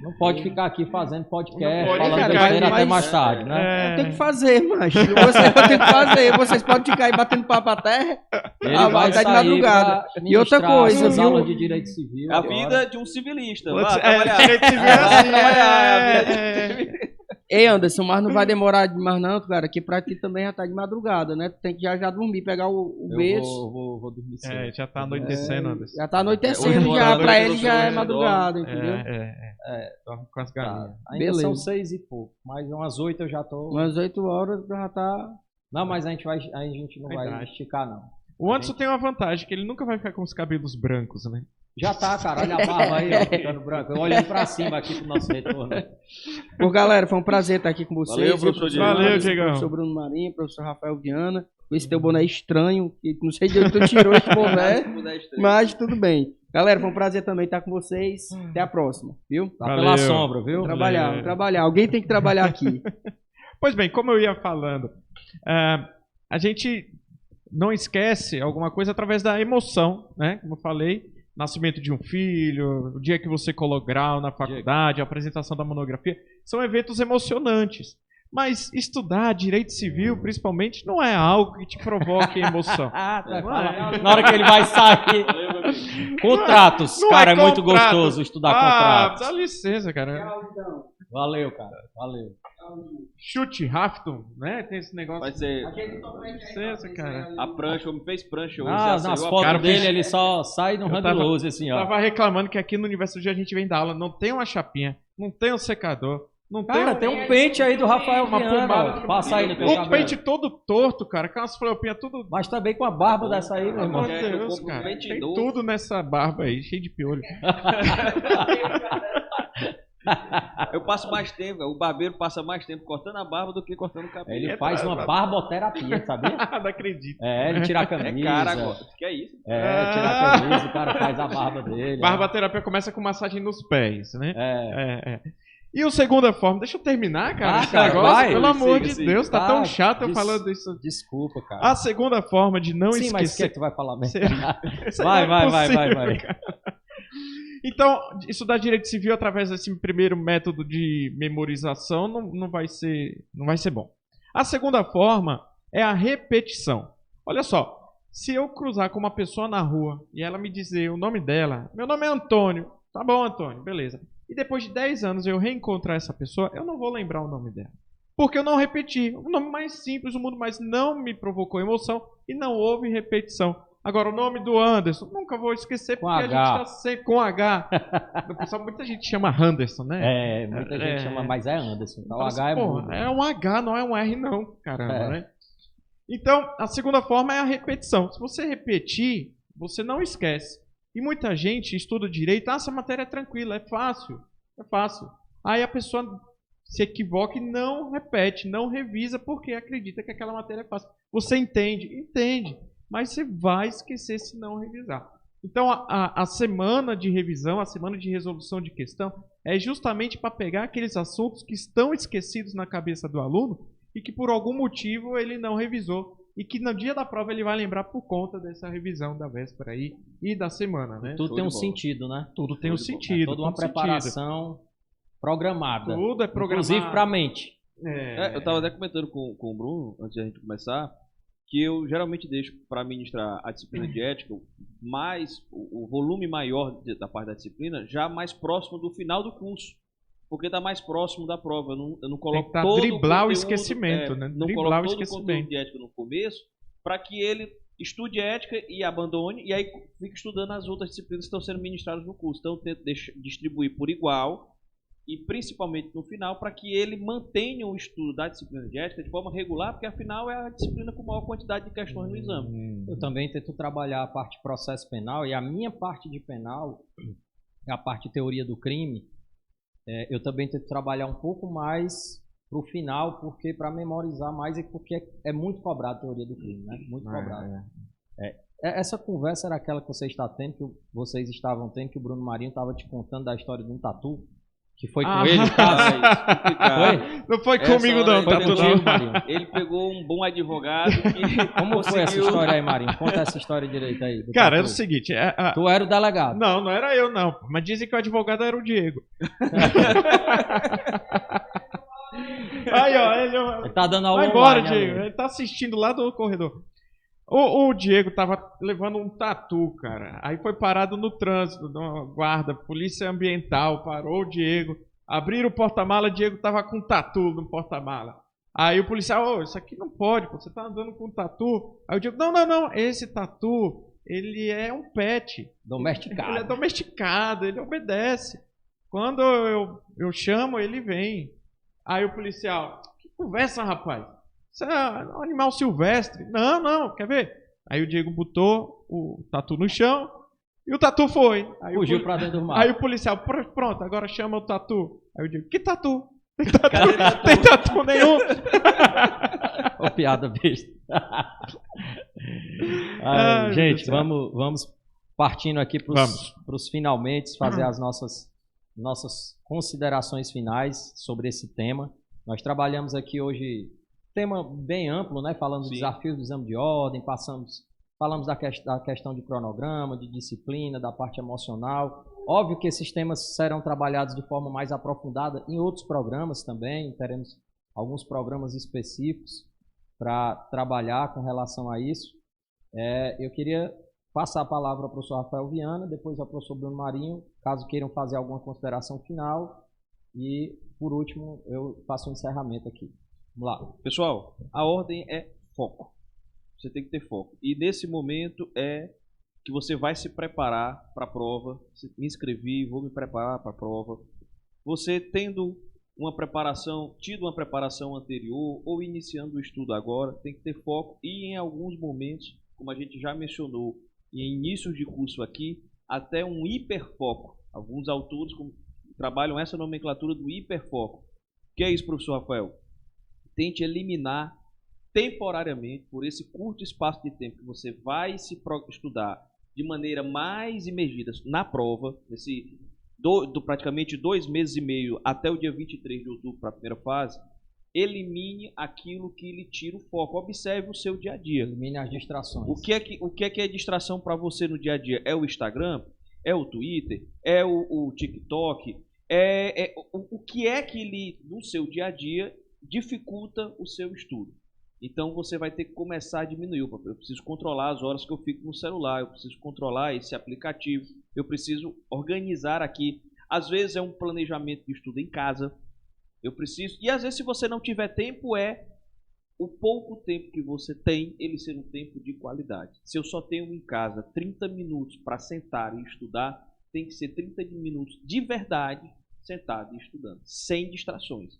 Não pode ficar aqui fazendo podcast, Não pode falando ficar, besteira até mas- mais tarde, né? Eu tenho que fazer, macho. Vocês vão ter que fazer. Vocês podem ficar aí batendo papo à terra. Ele Ah, vai tá de sair madrugada. pra E outra ministrar coisa, suas viu? aulas de direito civil. A agora. vida de um civilista. Putz, Vá trabalhar. direito civil é assim, Trabalhar, Ei, Anderson, mas não vai demorar demais não, cara, que pra ti também já tá de madrugada, né? Tu tem que já dormir, pegar o Eu berço. vou dormir cedo. já tá anoitecendo, Anderson. Já tá anoitecendo Oito já, horas da pra noite, ele já é você madrugada, entendeu? Dorme com as galinhas. Ainda Beleza. são 6 e pouco, mas umas 8 eu já tô. Umas 8 horas já tá... Não, mas a gente não vai Verdade. esticar, não. O Anderson tem uma vantagem, que ele nunca vai ficar com os cabelos brancos, né? Já tá, cara. Olha a barba aí, ó, ficando branca. Eu olhando pra cima aqui pro nosso retorno. Pô, galera, foi um prazer estar aqui com vocês. Valeu, Eu, professor Diego. Valeu, Anderson, Diegão. Professor Bruno Marinho, professor Rafael Viana. Com esse teu boné estranho, que não sei de onde tu tirou esse boné, mas tudo bem. Galera, foi um prazer também estar com vocês. Até a próxima, viu? Tá Valeu. pela sombra, viu? Valeu. Trabalhar. Alguém tem que trabalhar aqui. Pois bem, como eu ia falando, a gente não esquece alguma coisa através da emoção, né? Como eu falei, nascimento de um filho, o dia que você colou grau na faculdade, a apresentação da monografia, são eventos emocionantes. Mas estudar direito civil, principalmente, não é algo que te provoque emoção. Na hora que ele vai sair. Contratos, Não cara, é é muito contrato. gostoso estudar Dá contratos. licença, cara. Valeu, cara. Valeu. Chute, Rafton, né? Tem esse negócio. Vai ser Licença, cara. a prancha, me fez prancha hoje. Ah, já nas saiu a fotos Cara, dele, fiz- ele só sai no Eu hang tava- loose, assim, ó. Tava reclamando que aqui no Universo G a gente vem dar aula, não tem uma chapinha, não tem um secador, não Cara, tem tem um pente aí do Rafael uma Viana. pomada. Ó. Passa aí no teu o cabelo. pente todo torto, cara, com as flopinhas tudo. Mas também com a barba dessa aí, meu Pelo irmão. amor de eu Deus, compro um cara. pente Tem novo. tudo nessa barba aí, cheio de piolho. Eu passo mais tempo, o barbeiro passa mais tempo cortando a barba do que cortando o cabelo. Ele faz uma barboterapia, sabia? Não acredito. É, ele tira a É camisa. cara agora. Que é isso? É, tira a camisa, o cara faz a barba dele. Barbaterapia começa com massagem nos pés, né? É. E a segunda forma, deixa eu terminar, cara. Ah, esse cara, negócio, vai. pelo amor de Siga. Deus, tá Ah, tão chato eu des- falando isso. Desculpa, cara. A segunda forma de não Sim, mas o que é esquecer. que tu vai falar mesmo? Isso Vai, não é vai, possível, vai. cara. Então, estudar direito civil através desse primeiro método de memorização não vai ser bom. A segunda forma é a repetição. Olha só, se eu cruzar com uma pessoa na rua e ela me dizer o nome dela, meu nome é Antônio, tá bom, Antônio, beleza. E depois de 10 anos eu reencontrar essa pessoa, eu não vou lembrar o nome dela. Porque eu não repeti. O nome mais simples do mundo, mas não me provocou emoção e não houve repetição. Agora, o nome do Anderson, nunca vou esquecer, Com porque a H. gente tá sempre com H. No pessoal, muita gente chama Anderson, né? É, muita gente chama, mas é Anderson. Tá? O Fala assim, H é pô, muito. é um H, não é um R, não, caramba, É. né? Então, a segunda forma é a repetição. Se você repetir, você não esquece. E muita gente estuda direito, essa matéria é tranquila, é fácil. Aí a pessoa se equivoca e não repete, não revisa, porque acredita que aquela matéria é fácil. Você entende, mas você vai esquecer se não revisar. Então, a semana de revisão, a semana de resolução de questão, é justamente para pegar aqueles assuntos que estão esquecidos na cabeça do aluno e que por algum motivo ele não revisou. E que no dia da prova ele vai lembrar por conta dessa revisão da véspera aí e da semana, né? Tudo Show tem um de bola. sentido, né? Tudo tem um Show de bola. sentido. Toda uma tudo sentido. preparação programada. Tudo é programado. Inclusive pra mente. Eu tava até comentando com o Bruno, antes de a gente começar, que eu geralmente deixo para ministrar a disciplina de ética, mais o volume maior da parte da disciplina, já mais próximo do final do curso. Porque está mais próximo da prova. Eu não coloco Tem que todo driblar o conteúdo, esquecimento, né? Não Driblar coloco o todo o esquecimento. conteúdo de ética no começo, para que ele estude ética e abandone, e aí fique estudando as outras disciplinas que estão sendo ministradas no curso. Então, eu tento distribuir por igual, e principalmente no final, para que ele mantenha o estudo da disciplina de ética de forma regular, porque afinal é a disciplina com maior quantidade de questões no exame. Eu também tento trabalhar a parte de processo penal, e a minha parte de penal, a parte de teoria do crime, eu também tento trabalhar um pouco mais pro final, porque para memorizar mais, porque é muito cobrado a teoria do crime, né? Muito cobrado. Essa conversa era aquela que você está tendo, que vocês estavam tendo, que o Bruno Marinho estava te contando da história de um tatu, que foi com ele, o caso. Foi? Não foi comigo não, foi tatu contigo, não. Marinho. Ele pegou um bom advogado que Como foi essa história aí, Marinho? Conta essa história direito aí. do Cara, tatu. era o seguinte... Tu era o delegado. Não era eu não, mas dizem que o advogado era o Diego. Aí, ó, Ele tá dando aula vai embora, online, Diego. ali. Ele tá assistindo lá do corredor. O Diego tava levando um tatu, cara. Aí foi parado no trânsito, uma guarda, polícia ambiental, parou o Diego. Abriram o porta-mala, o Diego tava com um tatu no porta-mala. Aí o policial, isso aqui não pode, pô, você tá andando com um tatu. Aí o Diego, não, esse tatu, ele é um pet. Domesticado. Ele é domesticado, ele obedece. Quando eu chamo, ele vem. Aí o policial, que conversa, rapaz? Isso é um animal silvestre. Não, quer ver? Aí o Diego botou o tatu no chão e o tatu foi. Aí Fugiu pra dentro do mar. Aí o policial, pronto, agora chama o tatu. Aí eu digo, que tatu? Tem tatu nenhum. Ô, piada besta. Ai, gente, meu Deus. vamos partindo aqui para os finalmente, fazer as nossas considerações finais sobre esse tema. Nós trabalhamos aqui hoje, tema bem amplo, né? Falamos dos desafios do exame de ordem, falamos da questão de cronograma, de disciplina, da parte emocional. Óbvio que esses temas serão trabalhados de forma mais aprofundada em outros programas também, teremos alguns programas específicos para trabalhar com relação a isso. Eu queria passar a palavra ao professor Rafael Viana, depois ao professor Bruno Marinho, caso queiram fazer alguma consideração final. E, por último, eu faço um encerramento aqui. Vamos lá. Pessoal, a ordem é foco. Você tem que ter foco. E nesse momento é que você vai se preparar para a prova. Me inscrevi, vou me preparar para a prova. Você tido uma preparação anterior ou iniciando o estudo agora, tem que ter foco e em alguns momentos, como a gente já mencionou, em inícios de curso aqui, até um hiperfoco. Alguns autores trabalham essa nomenclatura do hiperfoco. O que é isso, professor Rafael? Tente eliminar temporariamente, por esse curto espaço de tempo que você vai se estudar de maneira mais imergida na prova, praticamente 2 meses e meio até o dia 23 de outubro para a primeira fase, elimine aquilo que lhe tira o foco. Observe o seu dia a dia. Elimine as distrações. O que é distração para você no dia a dia? É o Instagram? É o Twitter? É o TikTok? O que é que no seu dia a dia dificulta o seu estudo? Então você vai ter que começar a diminuir. Eu preciso controlar as horas que eu fico no celular, eu preciso controlar esse aplicativo, eu preciso organizar aqui. Às vezes é um planejamento de estudo em casa. E às vezes, se você não tiver tempo, o pouco tempo que você tem, ele ser um tempo de qualidade. Se eu só tenho em casa 30 minutos para sentar e estudar, tem que ser 30 minutos de verdade sentado e estudando, sem distrações.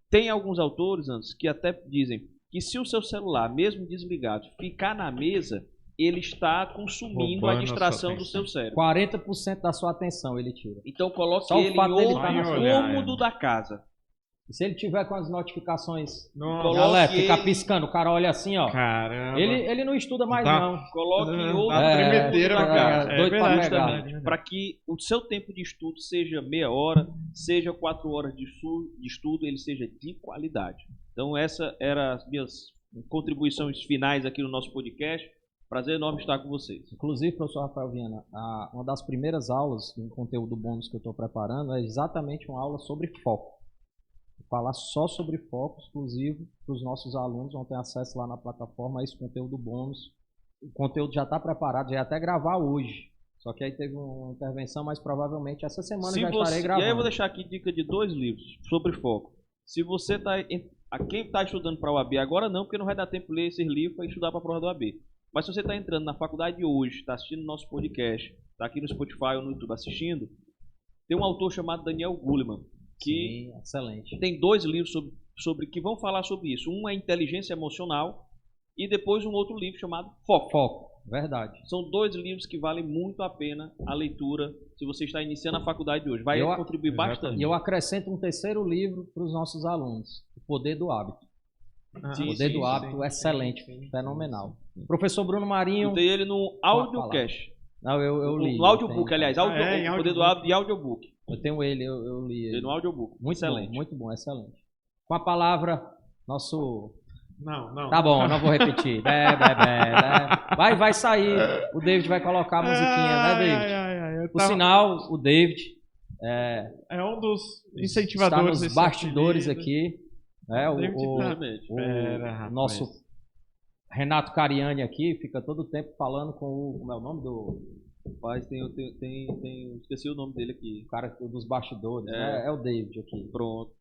Tem alguns autores, Anderson, que até dizem que se o seu celular, mesmo desligado, ficar na mesa, ele está consumindo a distração do seu cérebro. 40% da sua atenção ele tira. Então coloque Só o ele fato em dele outro estar na cômodo da casa. E se ele tiver com as notificações, Nossa. galera, fica piscando, o cara olha assim, ó. Caramba. Ele não estuda mais, Dá- não. Coloque em Dá outro tremedeira, cômodo da cara. casa. doido pra verdade pegar. também. Para que o seu tempo de estudo seja meia hora, seja 4 horas de estudo, ele seja de qualidade. Então essa era as minhas contribuições finais aqui no nosso podcast. Prazer enorme estar com vocês. Inclusive, professor Rafael Viana, uma das primeiras aulas do conteúdo bônus que eu estou preparando é exatamente uma aula sobre foco. Vou falar só sobre foco exclusivo para os nossos alunos, vão ter acesso lá na plataforma a esse conteúdo bônus. O conteúdo já está preparado, já ia até gravar hoje. Só que aí teve uma intervenção, mas provavelmente essa semana já estarei E gravando. aí eu vou deixar aqui dica de 2 livros sobre foco. Se você está... Quem está estudando para a OAB agora não, porque não vai dar tempo de ler esses livros para estudar para a prova da OAB. Mas se você está entrando na faculdade hoje, está assistindo nosso podcast, está aqui no Spotify ou no YouTube assistindo, tem um autor chamado Daniel Goleman, que Sim, excelente. tem 2 livros sobre que vão falar sobre isso. Um é Inteligência Emocional e depois um outro livro chamado Foco. Foco, verdade. São 2 livros que valem muito a pena a leitura se você está iniciando a faculdade hoje. Vai contribuir bastante. E eu acrescento um terceiro livro para os nossos alunos. Poder do Hábito. Sim, Poder do sim, Hábito, excelente, fenomenal. Professor Bruno Marinho. Eu tenho ele no Audiocast. Não, eu li. No audiobook, aliás. em Poder do Hábito e audiobook. Eu tenho ele, eu li ele. No audiobook. Muito excelente. bom, muito bom, excelente. Com a palavra, nosso... Não. Tá bom, não vou repetir. Vai sair. O David vai colocar a musiquinha, né, David? Por sinal, o David é um dos incentivadores. Está nos bastidores aqui. Né? O nosso Renato Cariani aqui fica todo o tempo falando com o... Como é o nome do... Rapaz, esqueci o nome dele aqui. O cara dos bastidores, né? É o David aqui. Pronto.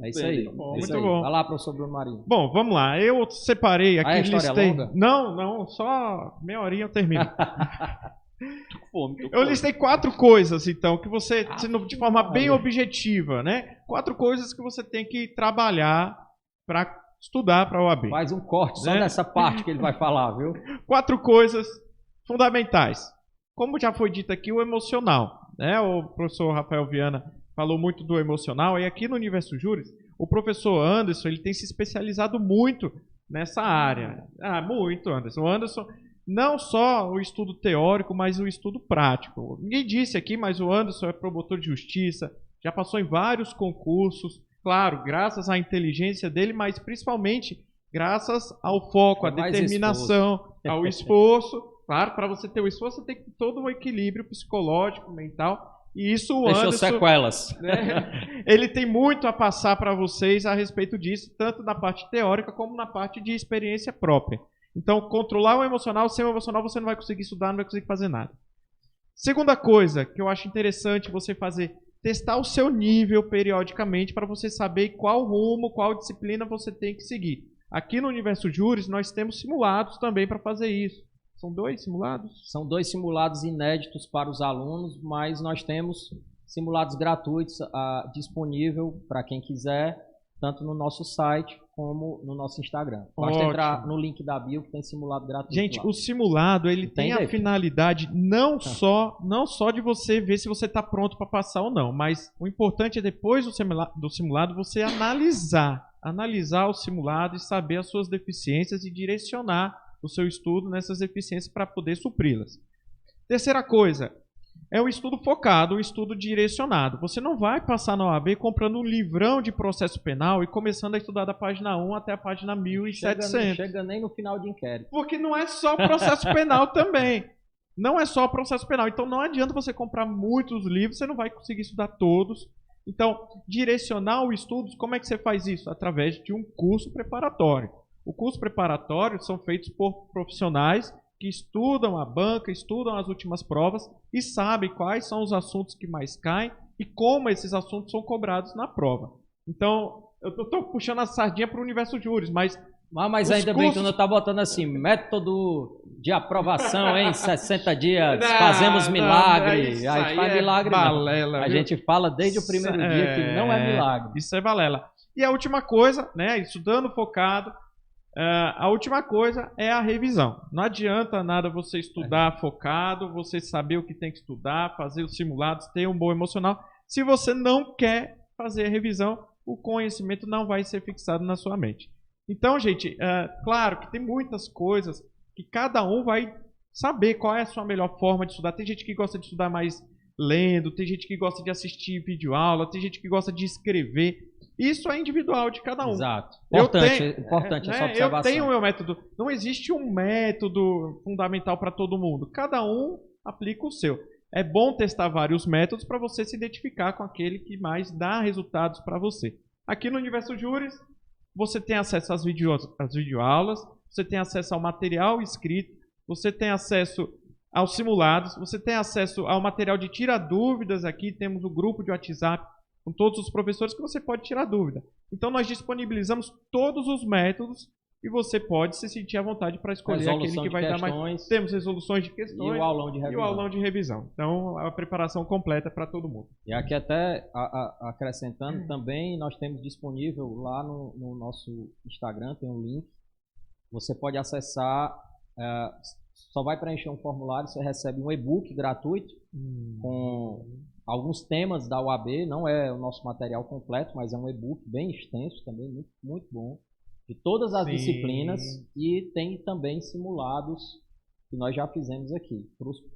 É isso aí. Muito bom. Vai lá, professor Bruno Marinho. Bom, vamos lá. Eu separei aqui, a história listei. É longa? Não, só meia horinha eu termino. Tô com fome. Eu listei 4 coisas, então, que você, de forma bem objetiva, né? 4 coisas que você tem que trabalhar para estudar para a OAB. Faz um corte só nessa parte que ele vai falar, viu? 4 coisas fundamentais. Como já foi dito aqui, o emocional, né? O professor Rafael Viana falou muito do emocional, e aqui no Universo Júris, o professor Anderson, ele tem se especializado muito nessa área. Muito, Anderson. O Anderson, não só o estudo teórico, mas o estudo prático. Ninguém disse aqui, mas o Anderson é promotor de justiça, já passou em vários concursos, claro, graças à inteligência dele, mas principalmente graças ao foco, à determinação, ao esforço. Claro, para você ter o esforço, você tem que ter todo um equilíbrio psicológico, mental. E isso o Deixou Anderson, sequelas. Né, ele tem muito a passar para vocês a respeito disso, tanto na parte teórica como na parte de experiência própria. Então, controlar o emocional, sem o emocional você não vai conseguir estudar, não vai conseguir fazer nada. Segunda coisa que eu acho interessante você fazer, testar o seu nível periodicamente para você saber qual rumo, qual disciplina você tem que seguir. Aqui no Universo Júris nós temos simulados também para fazer isso. São 2 simulados? São 2 simulados inéditos para os alunos, mas nós temos simulados gratuitos disponível para quem quiser, tanto no nosso site como no nosso Instagram. Basta entrar no link da bio que tem simulado gratuito. Gente, lá. O simulado ele tem a finalidade não só de você ver se você está pronto para passar ou não, mas o importante é depois do simulado você analisar o simulado e saber as suas deficiências e direcionar o seu estudo nessas deficiências para poder supri-las. Terceira coisa, é o estudo focado, o estudo direcionado. Você não vai passar na OAB comprando um livrão de processo penal e começando a estudar da página 1 até a página 1700. Não chega nem no final de inquérito. Porque não é só processo penal também. Não é só processo penal. Então não adianta você comprar muitos livros, você não vai conseguir estudar todos. Então, direcionar o estudo, como é que você faz isso? Através de um curso preparatório. O curso preparatório são feitos por profissionais que estudam a banca, estudam as últimas provas e sabem quais são os assuntos que mais caem e como esses assuntos são cobrados na prova. Então, eu estou puxando a sardinha para o Universo Júris, mas ainda bem que tu não está botando assim, método de aprovação em 60 dias, fazemos milagre. A gente faz milagre balela, não. A gente fala desde o primeiro dia que não é milagre. Isso é balela. E a última coisa, né, estudando focado, a última coisa é a revisão. Não adianta nada você estudar focado, você saber o que tem que estudar, fazer os simulados, ter um bom emocional. Se você não quer fazer a revisão, o conhecimento não vai ser fixado na sua mente. Então, gente, claro que tem muitas coisas que cada um vai saber qual é a sua melhor forma de estudar. Tem gente que gosta de estudar mais lendo, tem gente que gosta de assistir videoaula, tem gente que gosta de escrever. Isso é individual de cada um. Exato. Importante essa observação. Eu tenho o meu método. Não existe um método fundamental para todo mundo. Cada um aplica o seu. É bom testar vários métodos para você se identificar com aquele que mais dá resultados para você. Aqui no Universo Júris, você tem acesso às videoaulas, você tem acesso ao material escrito, você tem acesso aos simulados, você tem acesso ao material de tira dúvidas. Aqui temos o grupo de WhatsApp com todos os professores que você pode tirar dúvida. Então nós disponibilizamos todos os métodos e você pode se sentir à vontade para escolher aquele que vai dar mais. Temos resoluções de questões e o aulão de revisão. Então a preparação completa para todo mundo. E aqui até acrescentando também, nós temos disponível lá no nosso Instagram, tem um link. Você pode acessar, só vai preencher um formulário, você recebe um e-book gratuito com alguns temas da UAB, não é o nosso material completo, mas é um e-book bem extenso também, muito, muito bom, de todas as disciplinas, e tem também simulados que nós já fizemos aqui.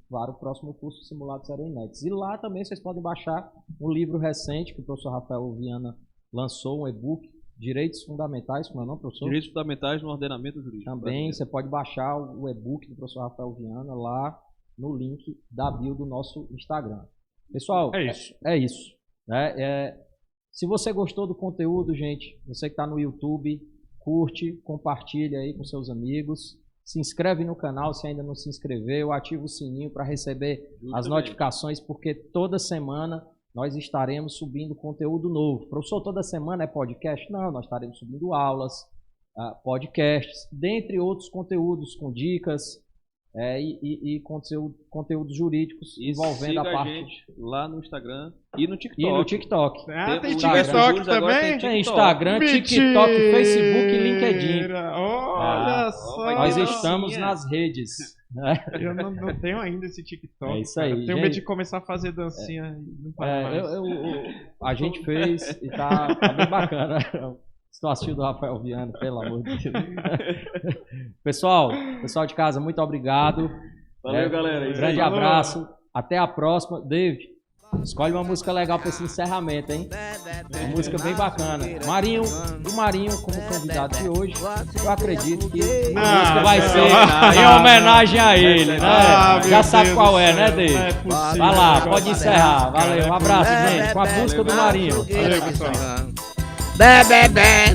Para o próximo curso, os simulados serão inéditos. E lá também vocês podem baixar um livro recente que o professor Rafael Viana lançou, um e-book, Direitos Fundamentais, como é o nome, professor? Direitos Fundamentais no Ordenamento Jurídico. Também você pode baixar o e-book do professor Rafael Viana lá no link da bio do nosso Instagram. Pessoal, é isso. Né? Se você gostou do conteúdo, gente, você que está no YouTube, curte, compartilha aí com seus amigos, se inscreve no canal se ainda não se inscreveu, ativa o sininho para receber as notificações, porque toda semana nós estaremos subindo conteúdo novo. Professor, toda semana é podcast? Não, nós estaremos subindo aulas, podcasts, dentre outros conteúdos com dicas e conteúdos jurídicos envolvendo a parte... a gente lá no Instagram e no TikTok. E no TikTok. Tem TikTok também? Tem Instagram, TikTok, Facebook e LinkedIn. Olha só. Nós estamos nas redes. Eu não tenho ainda esse TikTok. É isso aí. Eu tenho medo de começar a fazer dancinha e não parar mais. A gente fez e tá bem bacana. Situação do Rafael Viana, pelo amor de Deus. Pessoal de casa, muito obrigado. Valeu, galera. Grande abraço. Até a próxima. David, escolhe uma música legal para esse encerramento, hein? Uma música bem bacana. Marinho, como convidado de hoje, eu acredito que a música vai ser em homenagem a ele, né? Já sabe qual é, né, David? Vai lá, pode encerrar. Valeu, um abraço, gente. Com a música do Marinho. Valeu, pessoal.